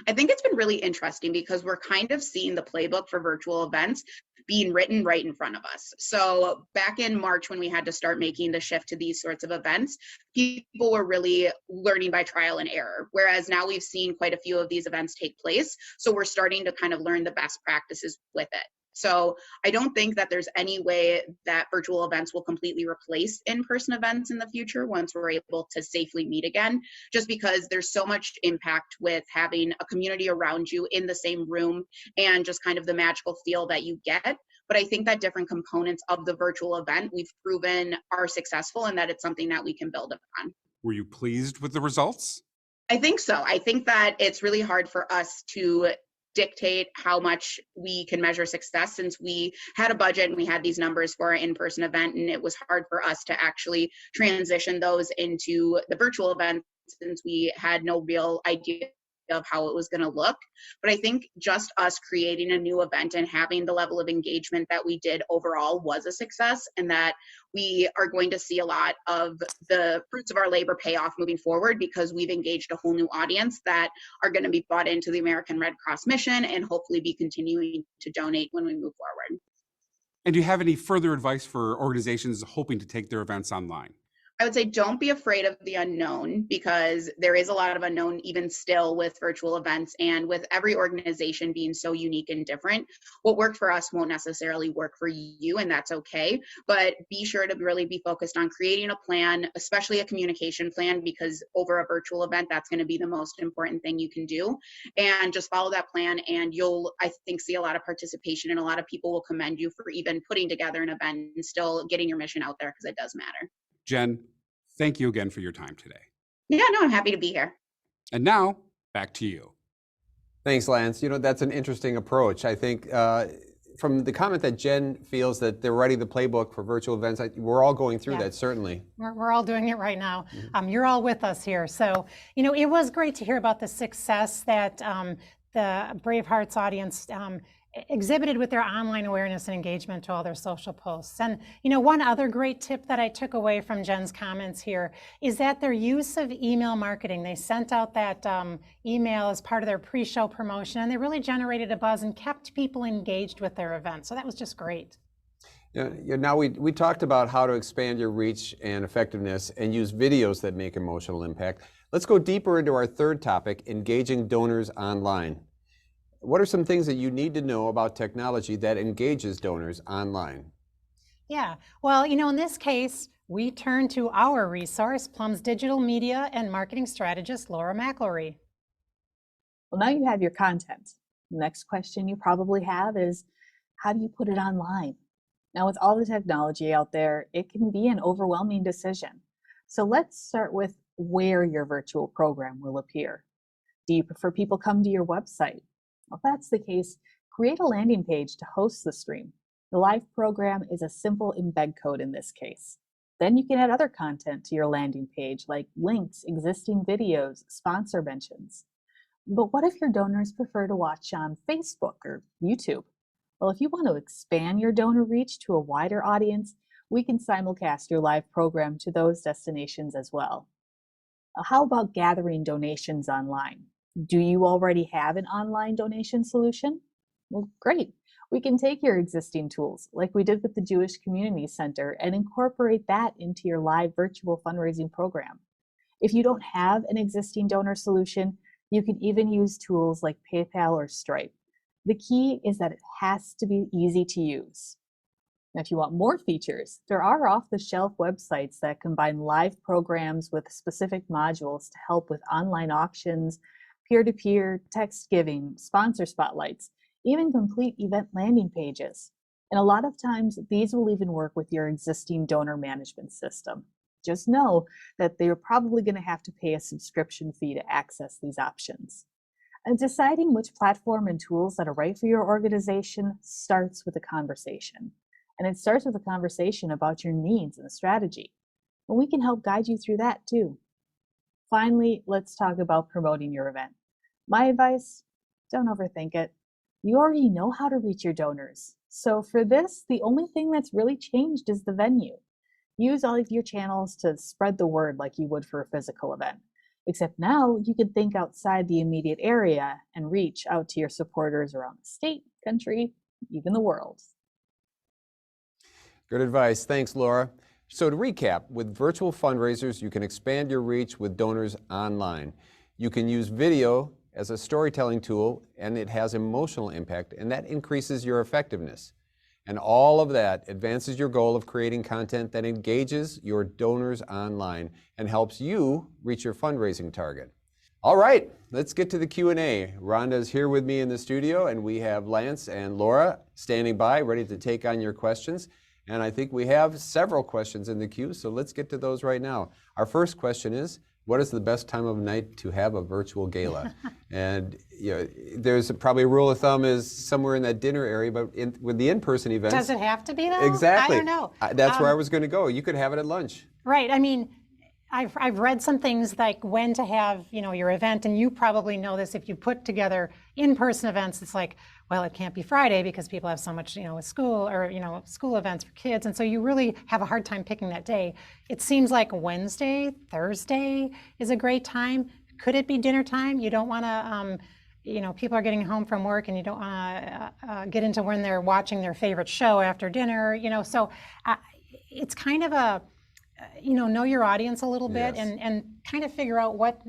I think it's been really interesting because we're kind of seeing the playbook for virtual events being written right in front of us. So back in March, when we had to start making the shift to these sorts of events, people were really learning by trial and error. Whereas now we've seen quite a few of these events take place. So we're starting to kind of learn the best practices with it. So I don't think that there's any way that virtual events will completely replace in-person events in the future once we're able to safely meet again, just because there's so much impact with having a community around you in the same room and just kind of the magical feel that you get. But I think that different components of the virtual event we've proven are successful and that it's something that we can build upon. Were you pleased with the results? I think so. I think that it's really hard for us to dictate how much we can measure success since we had a budget and we had these numbers for our in-person event, and it was hard for us to actually transition those into the virtual event since we had no real idea of how it was going to look. But I think just us creating a new event and having the level of engagement that we did overall was a success, and that we are going to see a lot of the fruits of our labor pay off moving forward because we've engaged a whole new audience that are going to be bought into the American Red Cross mission and hopefully be continuing to donate when we move forward. And do you have any further advice for organizations hoping to take their events online? I would say don't be afraid of the unknown because there is a lot of unknown even still with virtual events, and with every organization being so unique and different, what worked for us won't necessarily work for you, and that's okay. But be sure to really be focused on creating a plan, especially a communication plan, because over a virtual event, that's going to be the most important thing you can do. And just follow that plan and you'll, I think, see a lot of participation, and a lot of people will commend you for even putting together an event and still getting your mission out there because it does matter. Jen, thank you again for your time today. Yeah, no, I'm happy to be here. And now, back to you. Thanks, Lance. You know, that's an interesting approach. I think from the comment that Jen feels that they're writing the playbook for virtual events, we're all going through that, certainly. We're all doing it right now. You're all with us here. So, you know, it was great to hear about the success that the Bravehearts audience exhibited with their online awareness and engagement to all their social posts. And, you know, one other great tip that I took away from Jen's comments here is that their use of email marketing. They sent out that email as part of their pre-show promotion, and they really generated a buzz and kept people engaged with their event. So that was just great. Now we talked about how to expand your reach and effectiveness and use videos that make emotional impact. Let's go deeper into our third topic, engaging donors online. What are some things that you need to know about technology that engages donors online? Yeah, well, you know, in this case, we turn to our resource, Plum's digital media and marketing strategist, Laura McElry. Well, now you have your content. The next question you probably have is, how do you put it online? Now, with all the technology out there, it can be an overwhelming decision. So let's start with where your virtual program will appear. Do you prefer people come to your website? Well, if that's the case, create a landing page to host the stream. The live program is a simple embed code in this case. Then you can add other content to your landing page, like links, existing videos, sponsor mentions. But what if your donors prefer to watch on Facebook or YouTube? Well, if you want to expand your donor reach to a wider audience, We can simulcast your live program to those destinations as well. How about gathering donations online? Do you already have an online donation solution? Well, great. We can take your existing tools, like we did with the Jewish Community Center, and incorporate that into your live virtual fundraising program. If you don't have an existing donor solution, you can even use tools like PayPal or Stripe. The key is that it has to be easy to use. Now, if you want more features, there are off-the-shelf websites that combine live programs with specific modules to help with online auctions, peer-to-peer, text giving, sponsor spotlights, even complete event landing pages. And a lot of times, these will even work with your existing donor management system. Just know that you're probably going to have to pay a subscription fee to access these options. And deciding which platform and tools that are right for your organization starts with a conversation. And it starts with a conversation about your needs and the strategy. And we can help guide you through that too. Finally, let's talk about promoting your event. My advice, don't overthink it. You already know how to reach your donors. So for this, the only thing that's really changed is the venue. Use all of your channels to spread the word like you would for a physical event. Except now you can think outside the immediate area and reach out to your supporters around the state, country, even the world. Good advice. Thanks, Laura. So to recap, with virtual fundraisers, you can expand your reach with donors online. You can use video as a storytelling tool, and it has emotional impact, and that increases your effectiveness. And all of that advances your goal of creating content that engages your donors online and helps you reach your fundraising target. All right, let's get to the Q&A. Rhonda is here with me in the studio, and we have Lance and Laura standing by, ready to take on your questions. And I think we have several questions in the queue, so let's get to those right now. Our first question is, what is the best time of night to have a virtual gala? And there's probably a rule of thumb is somewhere in that dinner area, but with the in-person events. Does it have to be though? Exactly. I don't know. That's where I was going to go. You could have it at lunch. Right. I mean, I've read some things like when to have your event, and you probably know this. If you put together in-person events, it's like, well, it can't be Friday because people have so much with school or school events for kids, and so you really have a hard time picking that day. It seems like Wednesday, Thursday is a great time. Could it be dinner time? You don't want to. People are getting home from work, and you don't want to get into when they're watching their favorite show after dinner. So it's kind of a know your audience a little bit, Yes. and kind of figure out what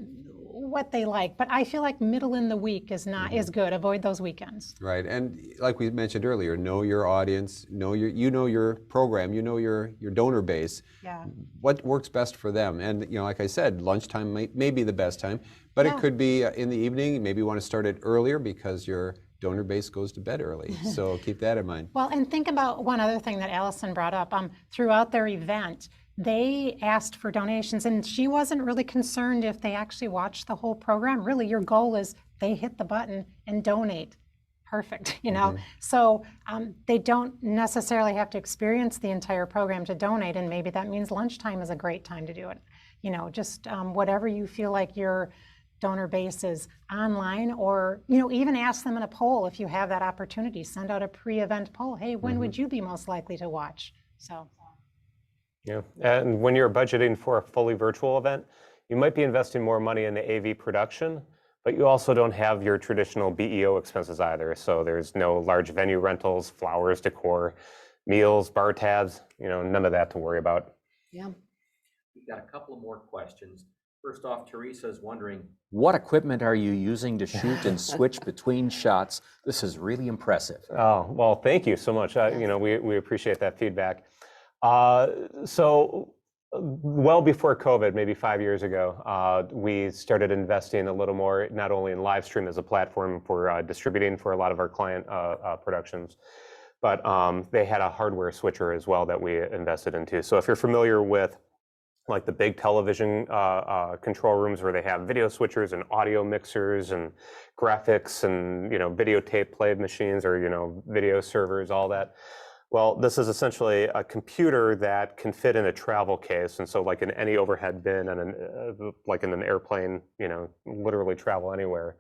they like. But I feel like middle in the week is not is good. Avoid those weekends. Right, and like we mentioned earlier, know your audience, know your program, your donor base. Yeah. What works best for them, and like I said, lunchtime may be the best time, but it could be in the evening. Maybe you want to start it earlier because your donor base goes to bed early. So keep that in mind. Well, and think about one other thing that Allison brought up. Throughout their event, they asked for donations, and she wasn't really concerned if they actually watched the whole program. Really, your goal is they hit the button and donate. Perfect, So they don't necessarily have to experience the entire program to donate, and maybe that means lunchtime is a great time to do it. Just whatever you feel like your donor base is online, or even ask them in a poll if you have that opportunity. Send out a pre-event poll. Hey, when would you be most likely to watch? So. Yeah, and when you're budgeting for a fully virtual event, you might be investing more money in the AV production, but you also don't have your traditional BEO expenses either. So there's no large venue rentals, flowers, decor, meals, bar tabs, none of that to worry about. Yeah. We've got a couple of more questions. First off, Teresa is wondering, what equipment are you using to shoot and switch between shots? This is really impressive. Oh, well, thank you so much. We appreciate that feedback. So well before COVID, maybe 5 years ago, we started investing a little more, not only in live stream as a platform for distributing for a lot of our client productions, but they had a hardware switcher as well that we invested into. So if you're familiar with like the big television control rooms where they have video switchers and audio mixers and graphics and videotape play machines or video servers, all that. Well, this is essentially a computer that can fit in a travel case, and so like in any overhead bin and like in an airplane, literally travel anywhere.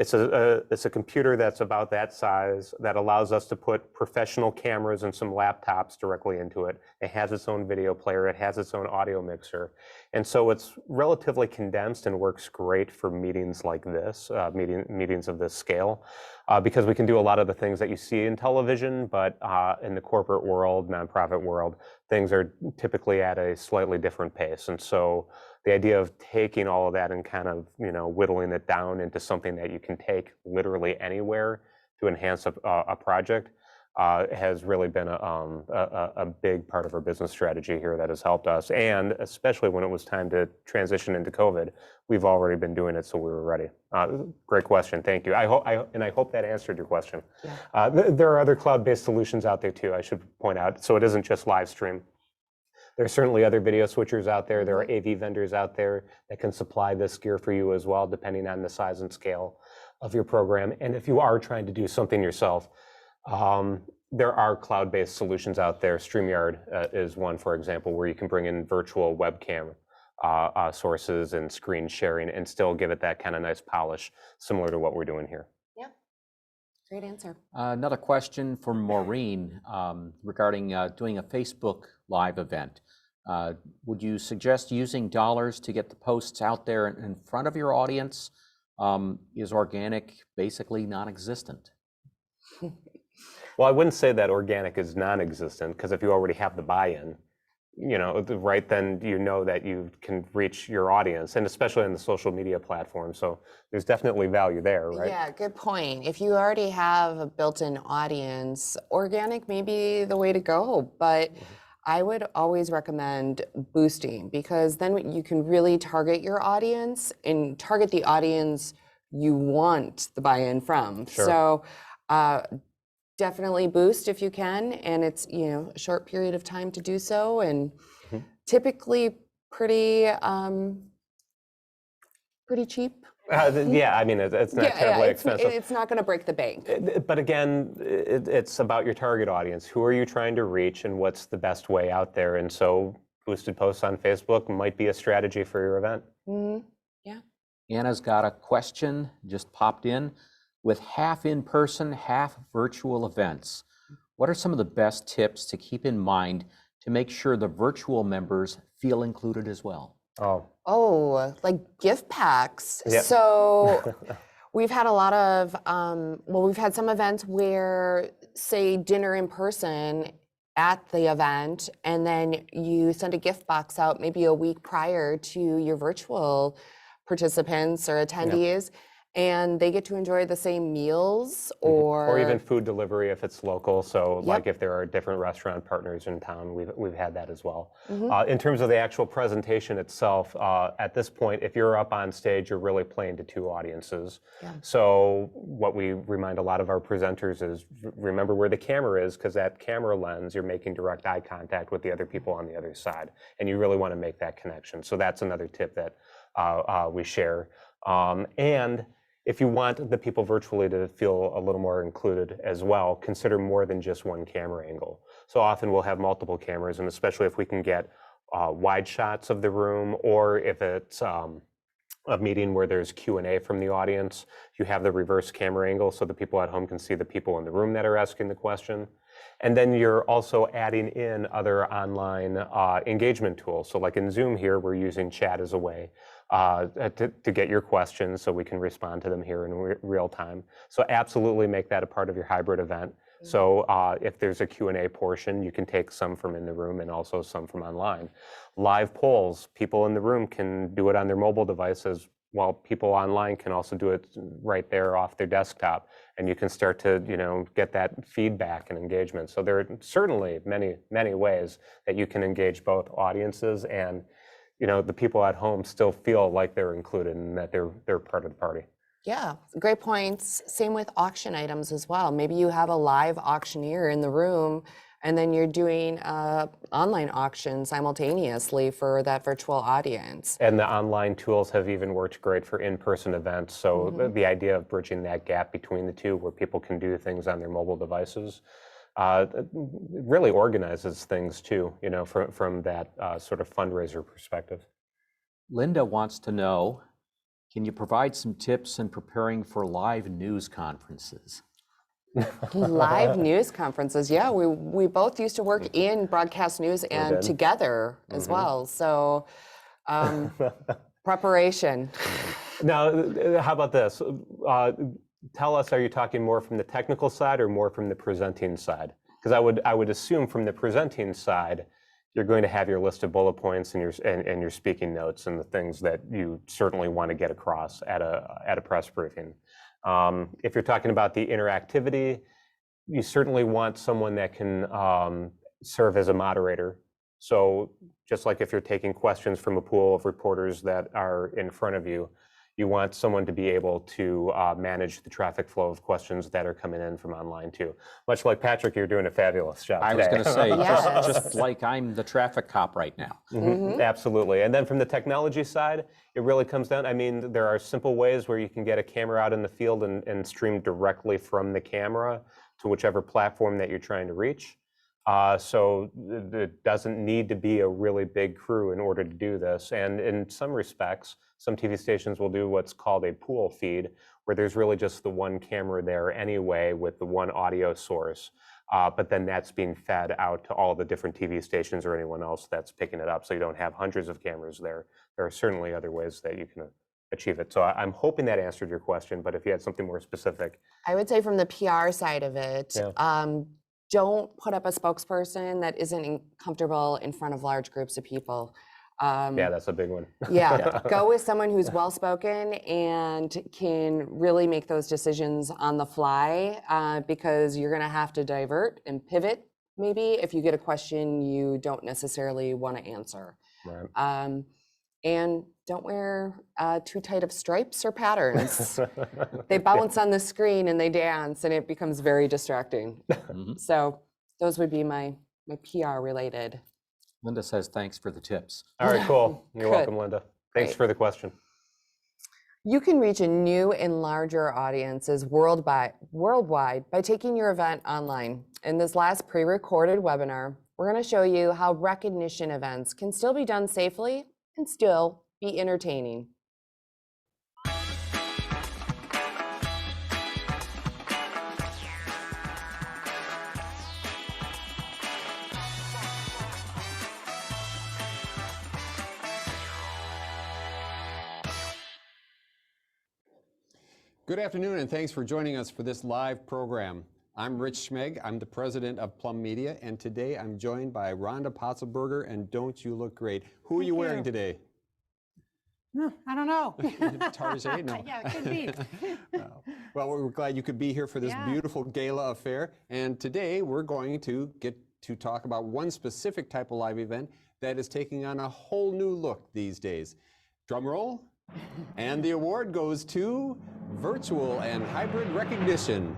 It's a computer that's about that size that allows us to put professional cameras and some laptops directly into it. It has its own video player. It has its own audio mixer. And so it's relatively condensed and works great for meetings like this, meetings of this scale, because we can do a lot of the things that you see in television, but in the corporate world, nonprofit world, things are typically at a slightly different pace. And so the idea of taking all of that and kind of, whittling it down into something that you can take literally anywhere to enhance a project has really been a big part of our business strategy here that has helped us. And especially when it was time to transition into COVID, we've already been doing it, so we were ready. Great question, thank you. I hope that answered your question. Yeah. There are other cloud-based solutions out there too, I should point out. So it isn't just live stream. There are certainly other video switchers out there. There are AV vendors out there that can supply this gear for you as well, depending on the size and scale of your program. And if you are trying to do something yourself, there are cloud-based solutions out there. StreamYard is one, for example, where you can bring in virtual webcam sources and screen sharing and still give it that kind of nice polish, similar to what we're doing here. Yep, great answer. Another question from Maureen regarding doing a Facebook Live event. Would you suggest using dollars to get the posts out there in front of your audience? Is organic basically non-existent? Well, I wouldn't say that organic is non-existent, because if you already have the buy-in, right, then that you can reach your audience, and especially in the social media platform. So there's definitely value there, right? Yeah, good point. If you already have a built-in audience, organic may be the way to go, but I would always recommend boosting, because then you can really target your audience and target the audience you want the buy-in from. Sure. So definitely boost if you can, and it's a short period of time to do so, and typically pretty cheap. Yeah, I mean, it's not terribly expensive. It's not going to break the bank. But again, it's about your target audience. Who are you trying to reach, and what's the best way out there? And so boosted posts on Facebook might be a strategy for your event. Yeah. Anna's got a question, just popped in. With half in-person, half virtual events, what are some of the best tips to keep in mind to make sure the virtual members feel included as well? Oh, like gift packs. Yep. So we've had a lot of, we've had some events where, say, dinner in person at the event, and then you send a gift box out maybe a week prior to your virtual participants or attendees. Yep. And they get to enjoy the same meals or even food delivery if it's local. So like if there are different restaurant partners in town, we've had that as well. In terms of the actual presentation itself, at this point, if you're up on stage, you're really playing to two audiences. Yeah. So what we remind a lot of our presenters is remember where the camera is, because that camera lens, you're making direct eye contact with the other people on the other side. And you really want to make that connection. So that's another tip that we share. And if you want the people virtually to feel a little more included as well, consider more than just one camera angle. So often we'll have multiple cameras, and especially if we can get wide shots of the room, or if it's a meeting where there's Q&A from the audience, you have the reverse camera angle so the people at home can see the people in the room that are asking the question. And then you're also adding in other online engagement tools. So like in Zoom here, we're using chat as a way to get your questions so we can respond to them here in real time. So absolutely make that a part of your hybrid event. So if there's a Q&A portion, you can take some from in the room and also some from online. Live polls, people in the room can do it on their mobile devices, while people online can also do it right there off their desktop. And you can start to get that feedback and engagement. So there are certainly many, many ways that you can engage both audiences, and the people at home still feel like they're included and that they're part of the party. Yeah, great points. Same with auction items as well. Maybe you have a live auctioneer in the room, and then you're doing online auction simultaneously for that virtual audience. And the online tools have even worked great for in-person events. So the idea of bridging that gap between the two, where people can do things on their mobile devices, really organizes things too, from that sort of fundraiser perspective. Linda wants to know, Can you provide some tips in preparing for live news conferences? Live news conferences. Yeah, we both used to work in broadcast news and did. together as well. So preparation. Now, how about this? Tell us, are you talking more from the technical side or more from the presenting side? Because I would assume from the presenting side, you're going to have your list of bullet points and your speaking notes and the things that you certainly want to get across at a press briefing. If you're talking about the interactivity, you certainly want someone that can serve as a moderator. So just like if you're taking questions from a pool of reporters that are in front of you, you want someone to be able to manage the traffic flow of questions that are coming in from online too. Much like Patrick, you're doing a fabulous job I today. was going to say, Yes. just like I'm the traffic cop right now. Absolutely. And then from the technology side, it really comes down, I mean, there are simple ways where you can get a camera out in the field and stream directly from the camera to whichever platform that you're trying to reach. So it doesn't need to be a really big crew in order to do this. And in some respects, some TV stations will do what's called a pool feed, where there's really just the one camera there anyway with the one audio source. But then that's being fed out to all the different TV stations or anyone else that's picking it up. So you don't have hundreds of cameras there. There are certainly other ways that you can achieve it. So I'm hoping that answered your question, but if you had something more specific. I would say from the PR side of it, don't put up a spokesperson that isn't comfortable in front of large groups of people. Yeah, that's a big one. Yeah, go with someone who's well-spoken and can really make those decisions on the fly, because you're gonna have to divert and pivot maybe if you get a question you don't necessarily want to answer. Right. And don't wear too tight of stripes or patterns. They bounce on the screen and they dance and it becomes very distracting. So those would be my PR related. Linda says, thanks for the tips. All right, cool. You're Good. welcome, Linda. Thanks Great. for the question. You can reach a new and larger audiences worldwide by taking your event online. In this last pre-recorded webinar, we're going to show you how recognition events can still be done safely and still be entertaining. Good afternoon, and thanks for joining us for this live program. I'm Rich Schmeg. I'm the president of Plum Media, and today I'm joined by Rhonda Potzelberger, and don't you look great. Who are you wearing today? I don't know. Tarjay? No. Yeah, it could be. Well, we're glad you could be here for this beautiful gala affair. And today we're going to get to talk about one specific type of live event that is taking on a whole new look these days. Drum roll. And the award goes to virtual and hybrid recognition.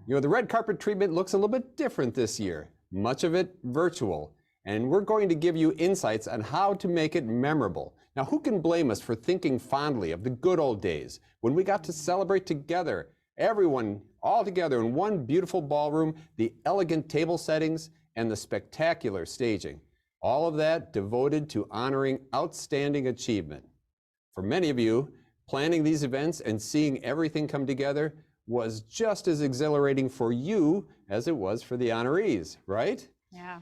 You know, the red carpet treatment looks a little bit different this year, much of it virtual. And we're going to give you insights on how to make it memorable. Now, who can blame us for thinking fondly of the good old days when we got to celebrate together, everyone all together in one beautiful ballroom, the elegant table settings, and the spectacular staging. All of that devoted to honoring outstanding achievement. For many of you, planning these events and seeing everything come together was just as exhilarating for you as it was for the honorees, right? Yeah.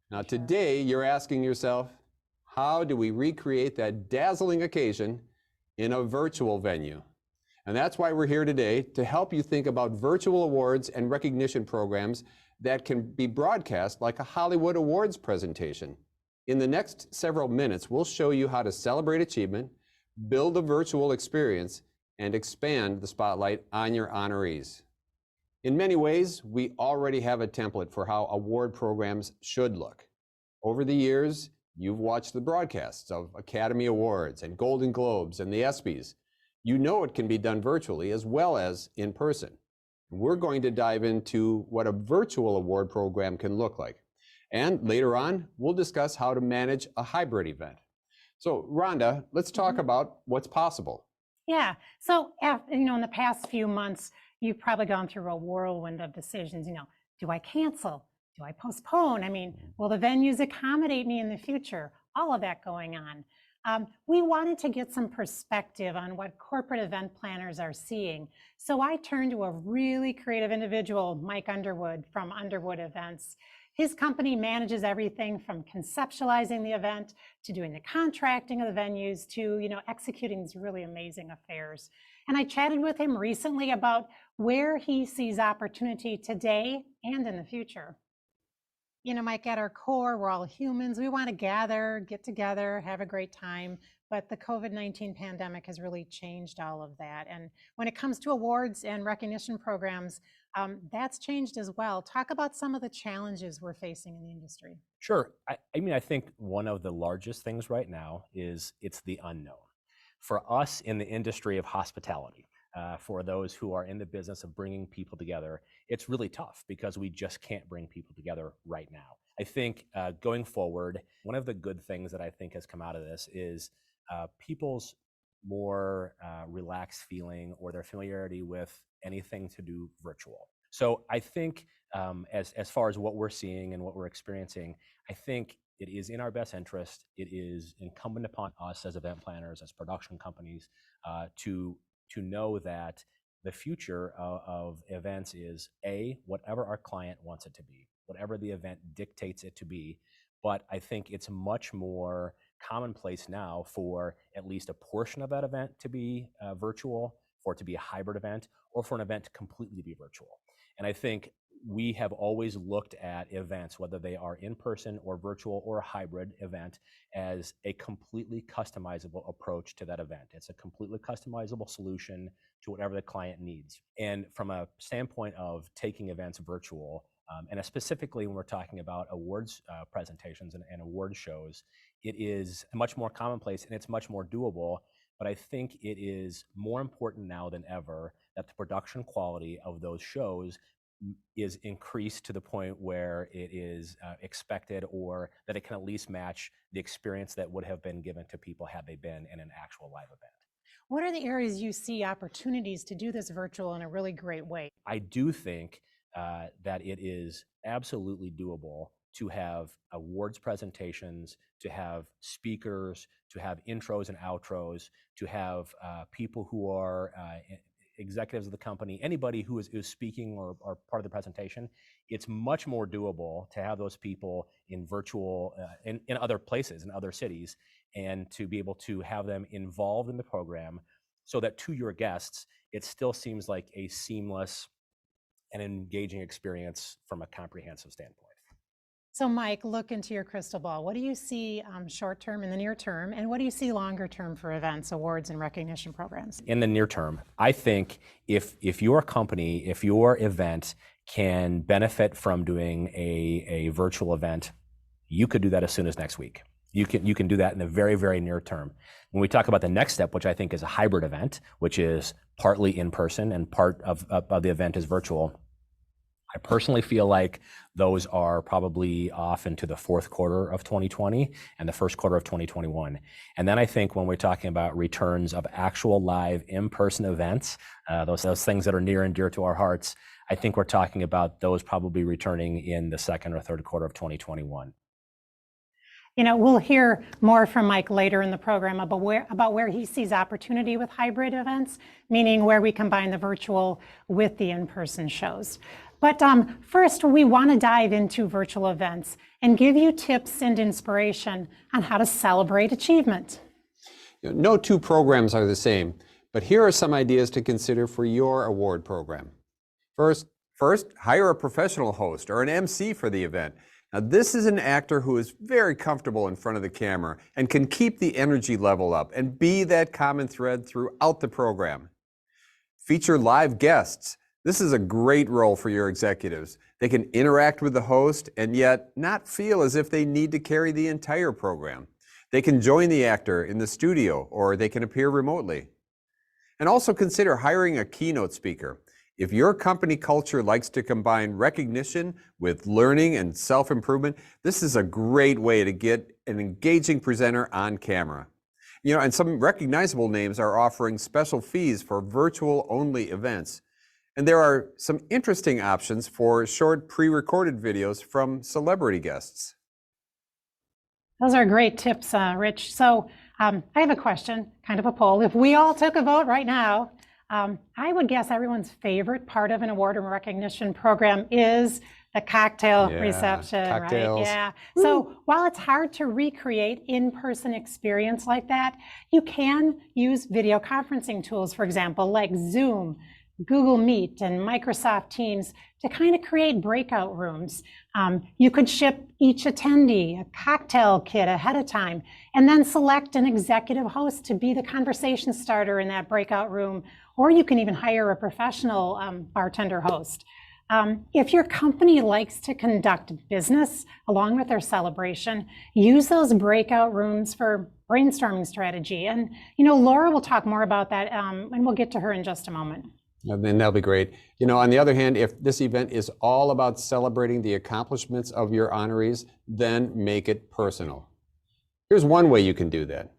Now today you're asking yourself, how do we recreate that dazzling occasion in a virtual venue? And that's why we're here today, to help you think about virtual awards and recognition programs that can be broadcast like a Hollywood Awards presentation. In the next several minutes, we'll show you how to celebrate achievement, build a virtual experience, and expand the spotlight on your honorees. In many ways, we already have a template for how award programs should look. Over the years, you've watched the broadcasts of Academy Awards and Golden Globes and the ESPYs. You know it can be done virtually as well as in person. We're going to dive into what a virtual award program can look like. And later on, we'll discuss how to manage a hybrid event. So Rhonda, let's talk about what's possible. Yeah. So, in the past few months, you've probably gone through a whirlwind of decisions. Do I cancel? Do I postpone? I mean, will the venues accommodate me in the future? All of that going on. We wanted to get some perspective on what corporate event planners are seeing. So I turned to a really creative individual, Mike Underwood from Underwood Events. His company manages everything from conceptualizing the event to doing the contracting of the venues to, executing these really amazing affairs. And I chatted with him recently about where he sees opportunity today and in the future. Mike, at our core, we're all humans. We want to gather, get together, have a great time. But the COVID-19 pandemic has really changed all of that. And when it comes to awards and recognition programs, that's changed as well. Talk about some of the challenges we're facing in the industry. Sure. I think one of the largest things right now is it's the unknown. For us in the industry of hospitality, for those who are in the business of bringing people together, it's really tough because we just can't bring people together right now. I think going forward, one of the good things that I think has come out of this is people's more relaxed feeling or their familiarity with anything to do virtual. So I think as far as what we're seeing and what we're experiencing, I think it is in our best interest. It is incumbent upon us as event planners, as production companies, to know that the future of events is whatever our client wants it to be, whatever the event dictates it to be. But I think it's much more commonplace now for at least a portion of that event to be virtual, for it to be a hybrid event, or for an event to completely be virtual. And I think we have always looked at events, whether they are in person or virtual or a hybrid event, as a completely customizable approach to that event. It's a completely customizable solution to whatever the client needs. And from a standpoint of taking events virtual, and specifically when we're talking about awards presentations and award shows, it is much more commonplace and it's much more doable. But I think it is more important now than ever that the production quality of those shows is increased to the point where it is expected, or that it can at least match the experience that would have been given to people had they been in an actual live event. What are the areas you see opportunities to do this virtual in a really great way? I do think that it is absolutely doable to have awards presentations, to have speakers, to have intros and outros, to have people who are executives of the company, anybody who is speaking or part of the presentation. It's much more doable to have those people in virtual, in other places, in other cities, and to be able to have them involved in the program so that to your guests, it still seems like a seamless and engaging experience from a comprehensive standpoint. So Mike, look into your crystal ball. What do you see short term in the near term, and what do you see longer term for events, awards, and recognition programs? In the near term, I think if your company, if your event can benefit from doing a virtual event, you could do that as soon as next week. You can do that in the very, very near term. When we talk about the next step, which I think is a hybrid event, which is partly in person and part of the event is virtual, I personally feel like those are probably off into the fourth quarter of 2020 and the first quarter of 2021. And then I think when we're talking about returns of actual live in-person events, those things that are near and dear to our hearts, I think we're talking about those probably returning in the second or third quarter of 2021. We'll hear more from Mike later in the program about where he sees opportunity with hybrid events, meaning where we combine the virtual with the in-person shows. But first, we want to dive into virtual events and give you tips and inspiration on how to celebrate achievement. No two programs are the same, but here are some ideas to consider for your award program. First, hire a professional host or an MC for the event. Now, this is an actor who is very comfortable in front of the camera and can keep the energy level up and be that common thread throughout the program. Feature live guests. This is a great role for your executives. They can interact with the host and yet not feel as if they need to carry the entire program. They can join the actor in the studio or they can appear remotely. And also consider hiring a keynote speaker. If your company culture likes to combine recognition with learning and self-improvement, this is a great way to get an engaging presenter on camera. And some recognizable names are offering special fees for virtual-only events. And there are some interesting options for short pre-recorded videos from celebrity guests. Those are great tips, Rich. So I have a question, kind of a poll. If we all took a vote right now, I would guess everyone's favorite part of an award and recognition program is the cocktail reception, cocktails. right? Yeah. So while it's hard to recreate in-person experience like that, you can use video conferencing tools, for example, like Zoom, Google Meet, and Microsoft Teams to kind of create breakout rooms. You could ship each attendee a cocktail kit ahead of time, and then select an executive host to be the conversation starter in that breakout room, or you can even hire a professional bartender host. If your company likes to conduct business along with their celebration, use those breakout rooms for brainstorming strategy. And, Laura will talk more about that, and we'll get to her in just a moment. And then that'll be great. On the other hand, if this event is all about celebrating the accomplishments of your honorees, then make it personal. Here's one way you can do that.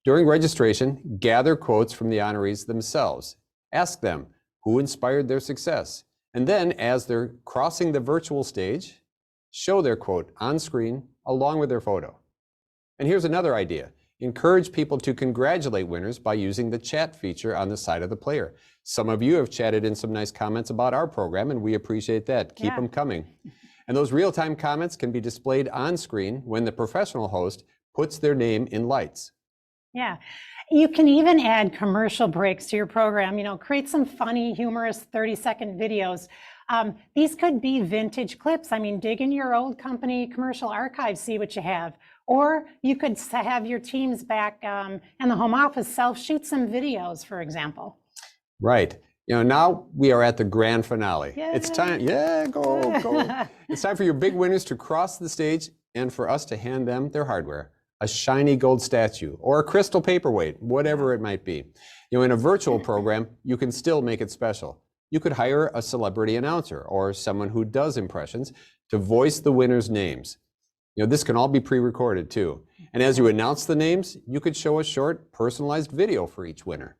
During registration, gather quotes from the honorees themselves. Ask them who inspired their success. And then, as they're crossing the virtual stage, show their quote on screen along with their photo. And here's another idea. Encourage people to congratulate winners by using the chat feature on the side of the player. Some of you have chatted in some nice comments about our program, and we appreciate that. Keep them coming. And those real-time comments can be displayed on screen when the professional host puts their name in lights. Yeah. You can even add commercial breaks to your program, create some funny, humorous 30-second videos. These could be vintage clips. Dig in your old company commercial archive, see what you have. Or you could have your teams back in the home office self-shoot some videos, for example. Right. Now we are at the grand finale. Yay. It's time. Go. It's time for your big winners to cross the stage and for us to hand them their hardware. A shiny gold statue or a crystal paperweight, whatever it might be. In a virtual program, you can still make it special. You could hire a celebrity announcer or someone who does impressions to voice the winners' names. This can all be pre-recorded too. And as you announce the names, you could show a short personalized video for each winner.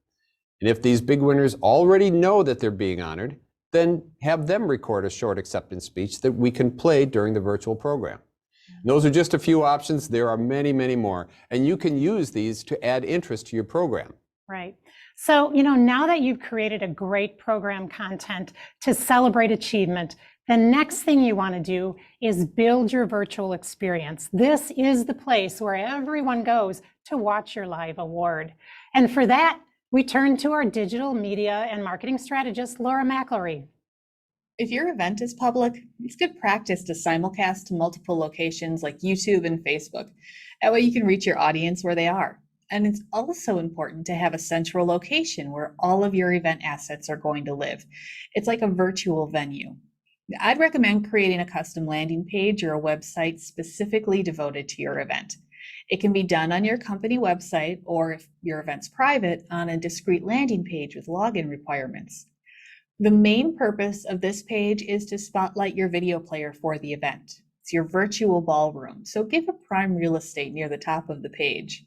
And if these big winners already know that they're being honored, then have them record a short acceptance speech that we can play during the virtual program. And those are just a few options. There are many, many more. And you can use these to add interest to your program. Right. So, now that you've created a great program content to celebrate achievement, the next thing you want to do is build your virtual experience. This is the place where everyone goes to watch your live award. And for that, we turn to our digital media and marketing strategist, Laura McElroy. If your event is public, it's good practice to simulcast to multiple locations like YouTube and Facebook. That way you can reach your audience where they are. And it's also important to have a central location where all of your event assets are going to live. It's like a virtual venue. I'd recommend creating a custom landing page or a website specifically devoted to your event. It can be done on your company website, or if your event's private, on a discrete landing page with login requirements. The main purpose of this page is to spotlight your video player for the event. It's your virtual ballroom, so give a prime real estate near the top of the page.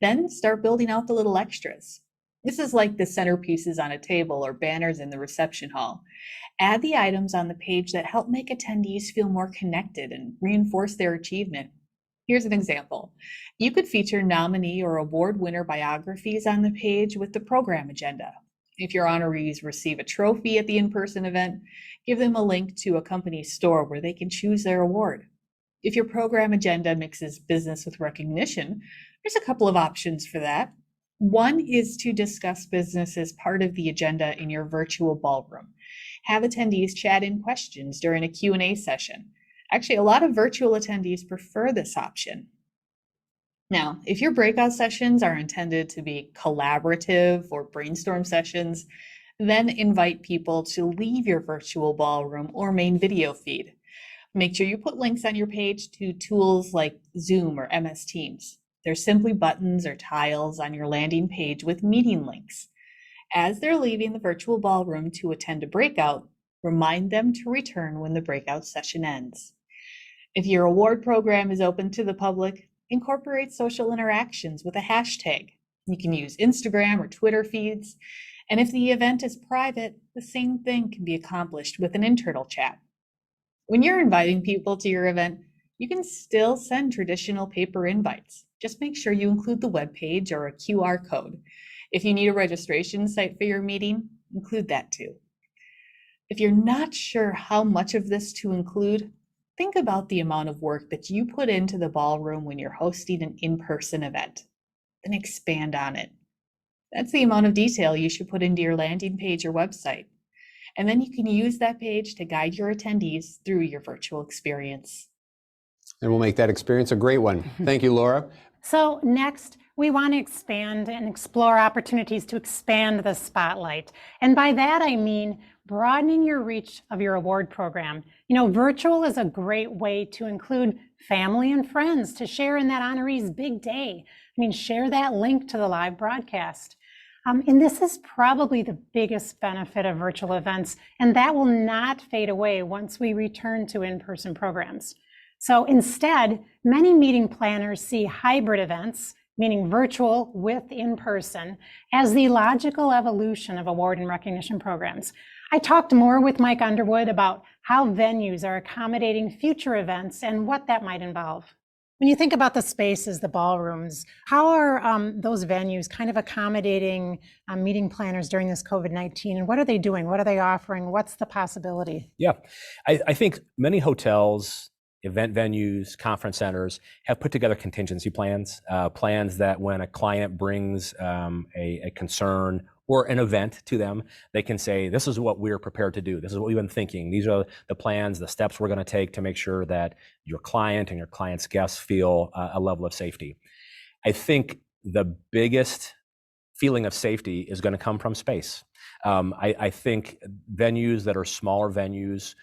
Then start building out the little extras. This is like the centerpieces on a table or banners in the reception hall. Add the items on the page that help make attendees feel more connected and reinforce their achievement. Here's an example. You could feature nominee or award winner biographies on the page with the program agenda. If your honorees receive a trophy at the in-person event, give them a link to a company store where they can choose their award. If your program agenda mixes business with recognition, there's a couple of options for that. One is to discuss business as part of the agenda in your virtual ballroom. Have attendees chat in questions during a Q&A session. Actually, a lot of virtual attendees prefer this option. Now, if your breakout sessions are intended to be collaborative or brainstorm sessions, then invite people to leave your virtual ballroom or main video feed. Make sure you put links on your page to tools like Zoom or MS Teams. They're simply buttons or tiles on your landing page with meeting links. As they're leaving the virtual ballroom to attend a breakout, remind them to return when the breakout session ends. If your award program is open to the public, incorporate social interactions with a hashtag. You can use Instagram or Twitter feeds. And if the event is private, the same thing can be accomplished with an internal chat. When you're inviting people to your event, You can still send traditional paper invites. Just make sure you include the web page or a QR code. If you need a registration site for your meeting, include that too. If you're not sure how much of this to include, think about the amount of work that you put into the ballroom when you're hosting an in-person event. Then expand on it. That's the amount of detail you should put into your landing page or website. And then you can use that page to guide your attendees through your virtual experience. And we'll make that experience a great one. Thank you, Laura. So next, we want to expand and explore opportunities to expand the spotlight. And by that, I mean broadening your reach of your award program. You know, virtual is a great way to include family and friends to share in that honoree's big day. I mean, share that link to the live broadcast. And this is probably the biggest benefit of virtual events, and that will not fade away once we return to in-person programs. So instead, many meeting planners see hybrid events, meaning virtual with in-person, as the logical evolution of award and recognition programs. I talked more with Mike Underwood about how venues are accommodating future events and what that might involve. When you think about the spaces, the ballrooms, how are those venues kind of accommodating meeting planners during this COVID-19? And what are they doing? What are they offering? What's the possibility? Yeah, I think many hotels, event venues, conference centers have put together contingency plans, plans that when a client brings a concern or an event to them, they can say, this is what we're prepared to do. This is what we've been thinking. These are the plans, the steps we're going to take to make sure that your client and your client's guests feel a level of safety. I think the biggest feeling of safety is going to come from space. I think venues that are smaller venues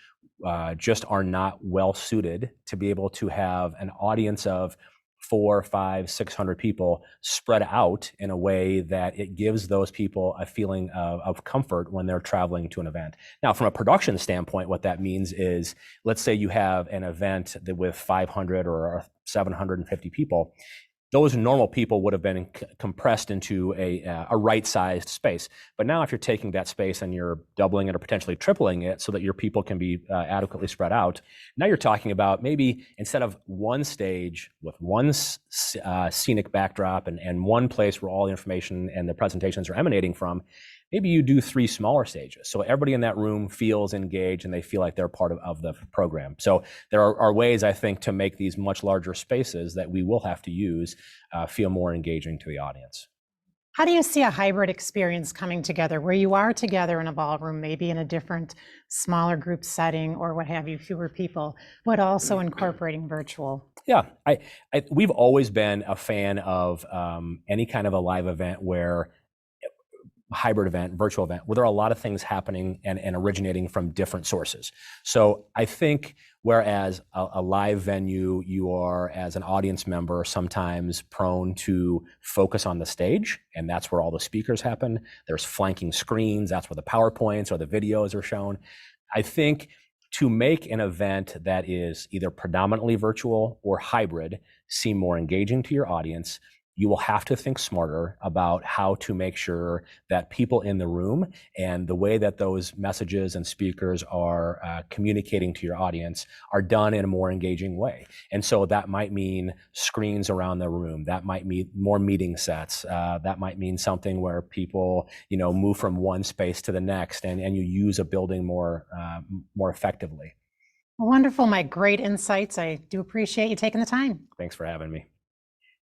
just are not well suited to be able to have an audience of 400, 500, 600 people spread out in a way that it gives those people a feeling of comfort when they're traveling to an event. Now, from a production standpoint, what that means is, let's say you have an event that with 500 or 750 people. Those normal people would have been compressed into a right-sized space. But now if you're taking that space and you're doubling it or potentially tripling it so that your people can be adequately spread out, now you're talking about maybe instead of one stage with one scenic backdrop and one place where all the information and the presentations are emanating from, maybe you do 3 smaller stages. So everybody in that room feels engaged and they feel like they're part of the program. So there are ways, I think, to make these much larger spaces that we will have to use feel more engaging to the audience. How do you see a hybrid experience coming together where you are together in a ballroom, maybe in a different smaller group setting or what have you, fewer people, but also incorporating virtual? Yeah, we've always been a fan of any kind of a live event where hybrid event, virtual event, where there are a lot of things happening and originating from different sources. So I think whereas a live venue, you are as an audience member sometimes prone to focus on the stage, and that's where all the speakers happen. There's flanking screens, that's where the PowerPoints or the videos are shown. I think to make an event that is either predominantly virtual or hybrid seem more engaging to your audience, you will have to think smarter about how to make sure that people in the room and the way that those messages and speakers are communicating to your audience are done in a more engaging way. And so that might mean screens around the room. That might mean more meeting sets. That might mean something where people, move from one space to the next and you use a building more effectively. Wonderful, Mike. Great insights. I do appreciate you taking the time. Thanks for having me.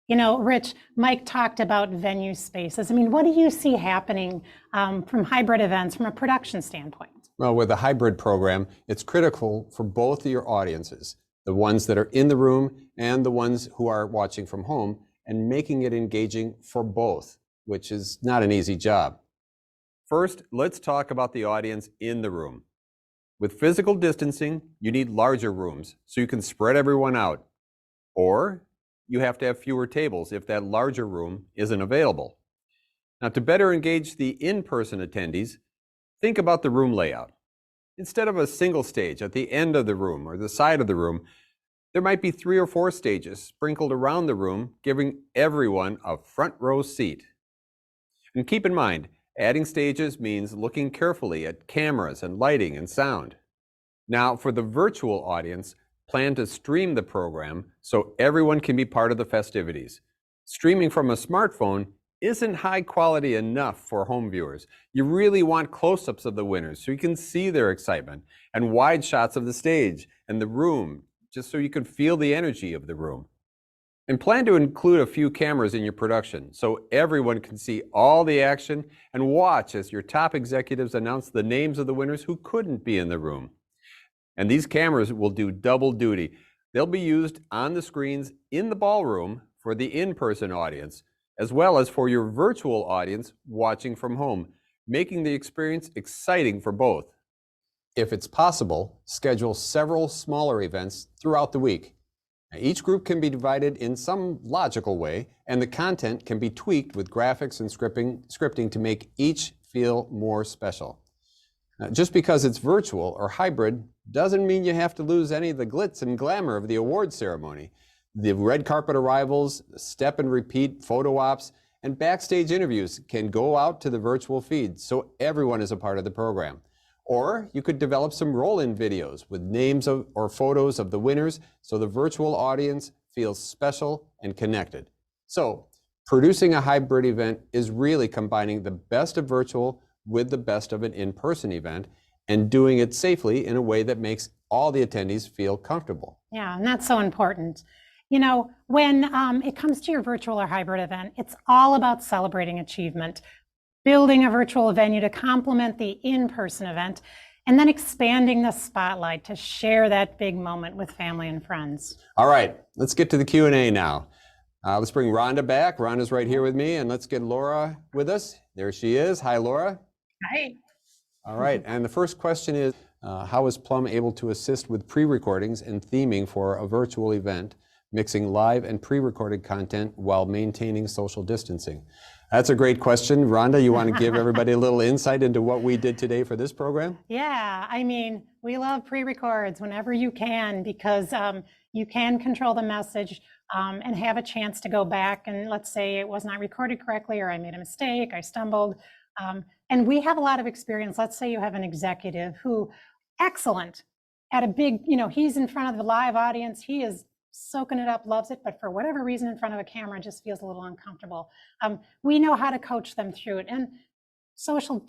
Rich, Mike talked about venue spaces. I mean, what do you see happening from hybrid events from a production standpoint? Well, with a hybrid program, it's critical for both of your audiences, the ones that are in the room and the ones who are watching from home, and making it engaging for both, which is not an easy job. First, let's talk about the audience in the room. With physical distancing, you need larger rooms so you can spread everyone out. Or you have to have fewer tables if that larger room isn't available. Now, to better engage the in-person attendees, think about the room layout. Instead of a single stage at the end of the room or the side of the room, there might be 3 or 4 stages sprinkled around the room, giving everyone a front row seat. And keep in mind, adding stages means looking carefully at cameras and lighting and sound. Now, for the virtual audience, plan to stream the program so everyone can be part of the festivities. Streaming from a smartphone isn't high quality enough for home viewers. You really want close-ups of the winners so you can see their excitement, and wide shots of the stage and the room, just so you can feel the energy of the room. And plan to include a few cameras in your production so everyone can see all the action and watch as your top executives announce the names of the winners who couldn't be in the room. And these cameras will do double duty. They'll be used on the screens in the ballroom for the in-person audience, as well as for your virtual audience watching from home, making the experience exciting for both. If it's possible, schedule several smaller events throughout the week. Now, each group can be divided in some logical way, and the content can be tweaked with graphics and scripting to make each feel more special. Just because it's virtual or hybrid doesn't mean you have to lose any of the glitz and glamour of the award ceremony. The red carpet arrivals, step and repeat photo ops, and backstage interviews can go out to the virtual feed so everyone is a part of the program. Or you could develop some roll-in videos with names or photos of the winners so the virtual audience feels special and connected. So, producing a hybrid event is really combining the best of virtual with the best of an in-person event and doing it safely in a way that makes all the attendees feel comfortable. Yeah, and that's so important. You know, when it comes to your virtual or hybrid event, it's all about celebrating achievement, building a virtual venue to complement the in-person event, and then expanding the spotlight to share that big moment with family and friends. All right, let's get to the Q&A now. Let's bring Rhonda back. Rhonda's right here with me, and let's get Laura with us. There she is. Hi, Laura. Hi. All right, and the first question is, how is Plum able to assist with pre-recordings and theming for a virtual event, mixing live and pre-recorded content while maintaining social distancing? That's a great question. Rhonda, you want to give everybody a little insight into what we did today for this program? Yeah, I mean, we love pre-records whenever you can, because you can control the message and have a chance to go back and, let's say it was not recorded correctly, or I made a mistake, I stumbled. And we have a lot of experience. Let's say you have an executive who, excellent, at a big, he's in front of the live audience, he is soaking it up, loves it, but for whatever reason in front of a camera just feels a little uncomfortable. We know how to coach them through it. And social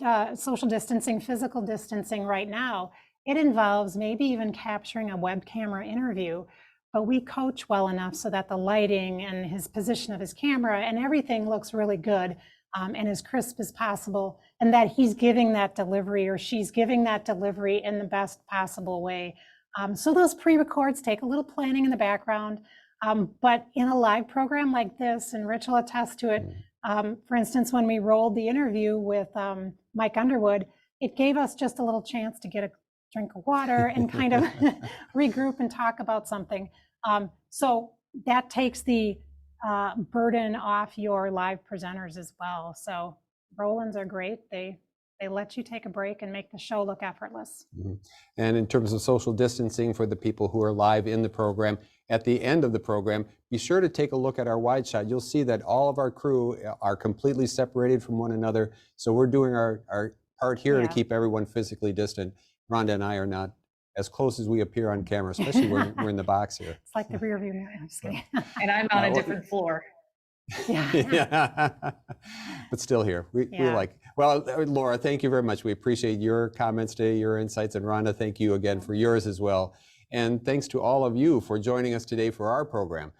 distancing, physical distancing right now, it involves maybe even capturing a web camera interview, but we coach well enough so that the lighting and his position of his camera and everything looks really good and as crisp as possible, and that he's giving that delivery or she's giving that delivery in the best possible way. So those pre-records take a little planning in the background, but in a live program like this, and Rich will attest to it, for instance, when we rolled the interview with Mike Underwood, it gave us just a little chance to get a drink of water and kind of regroup and talk about something. So that takes the burden off your live presenters as well. So roll-ins are great. They let you take a break and make the show look effortless. Mm-hmm. And in terms of social distancing for the people who are live in the program, at the end of the program, be sure to take a look at our wide shot. You'll see that all of our crew are completely separated from one another. So we're doing our part here to keep everyone physically distant. Rhonda and I are not as close as we appear on camera, especially when we're in the box here. It's like the rear view mirror. I'm just kidding. And I'm on a different floor. Yeah. But still here. We like, well, Laura, thank you very much. We appreciate your comments today, your insights, and Rhonda, thank you again for yours as well. And thanks to all of you for joining us today for our program.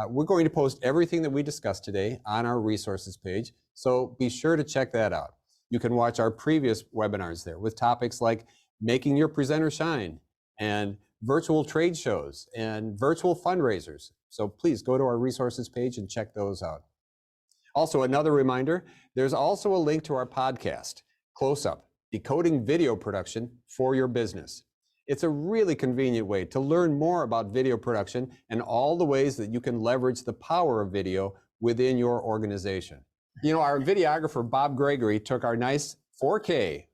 We're going to post everything that we discussed today on our resources page, so be sure to check that out. You can watch our previous webinars there with topics like making your presenter shine, and virtual trade shows, and virtual fundraisers. So please go to our resources page and check those out. Also, another reminder, there's also a link to our podcast, Close Up, Decoding Video Production for Your Business. It's a really convenient way to learn more about video production and all the ways that you can leverage the power of video within your organization. You know, our videographer, Bob Gregory, took our nice 4K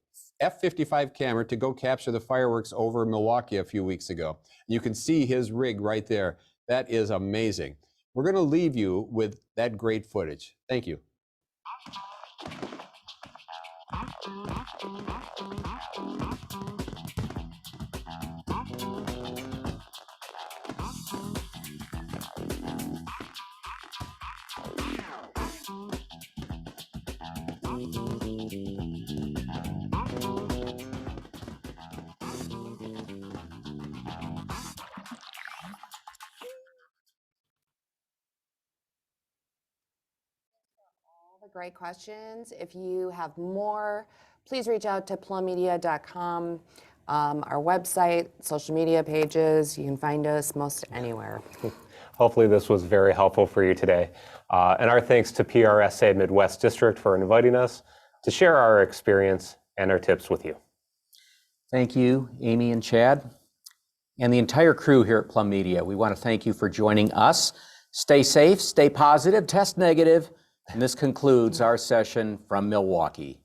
F55 camera to go capture the fireworks over Milwaukee a few weeks ago. You can see his rig right there. That is amazing. We're going to leave you with that great footage. Thank you. Great questions. If you have more, please reach out to plummedia.com, our website, social media pages. You can find us most anywhere. Hopefully this was very helpful for you today. And our thanks to PRSA Midwest District for inviting us to share our experience and our tips with you. Thank you, Amy and Chad, and the entire crew here at Plum Media. We want to thank you for joining us. Stay safe, stay positive, test negative. And this concludes our session from Milwaukee.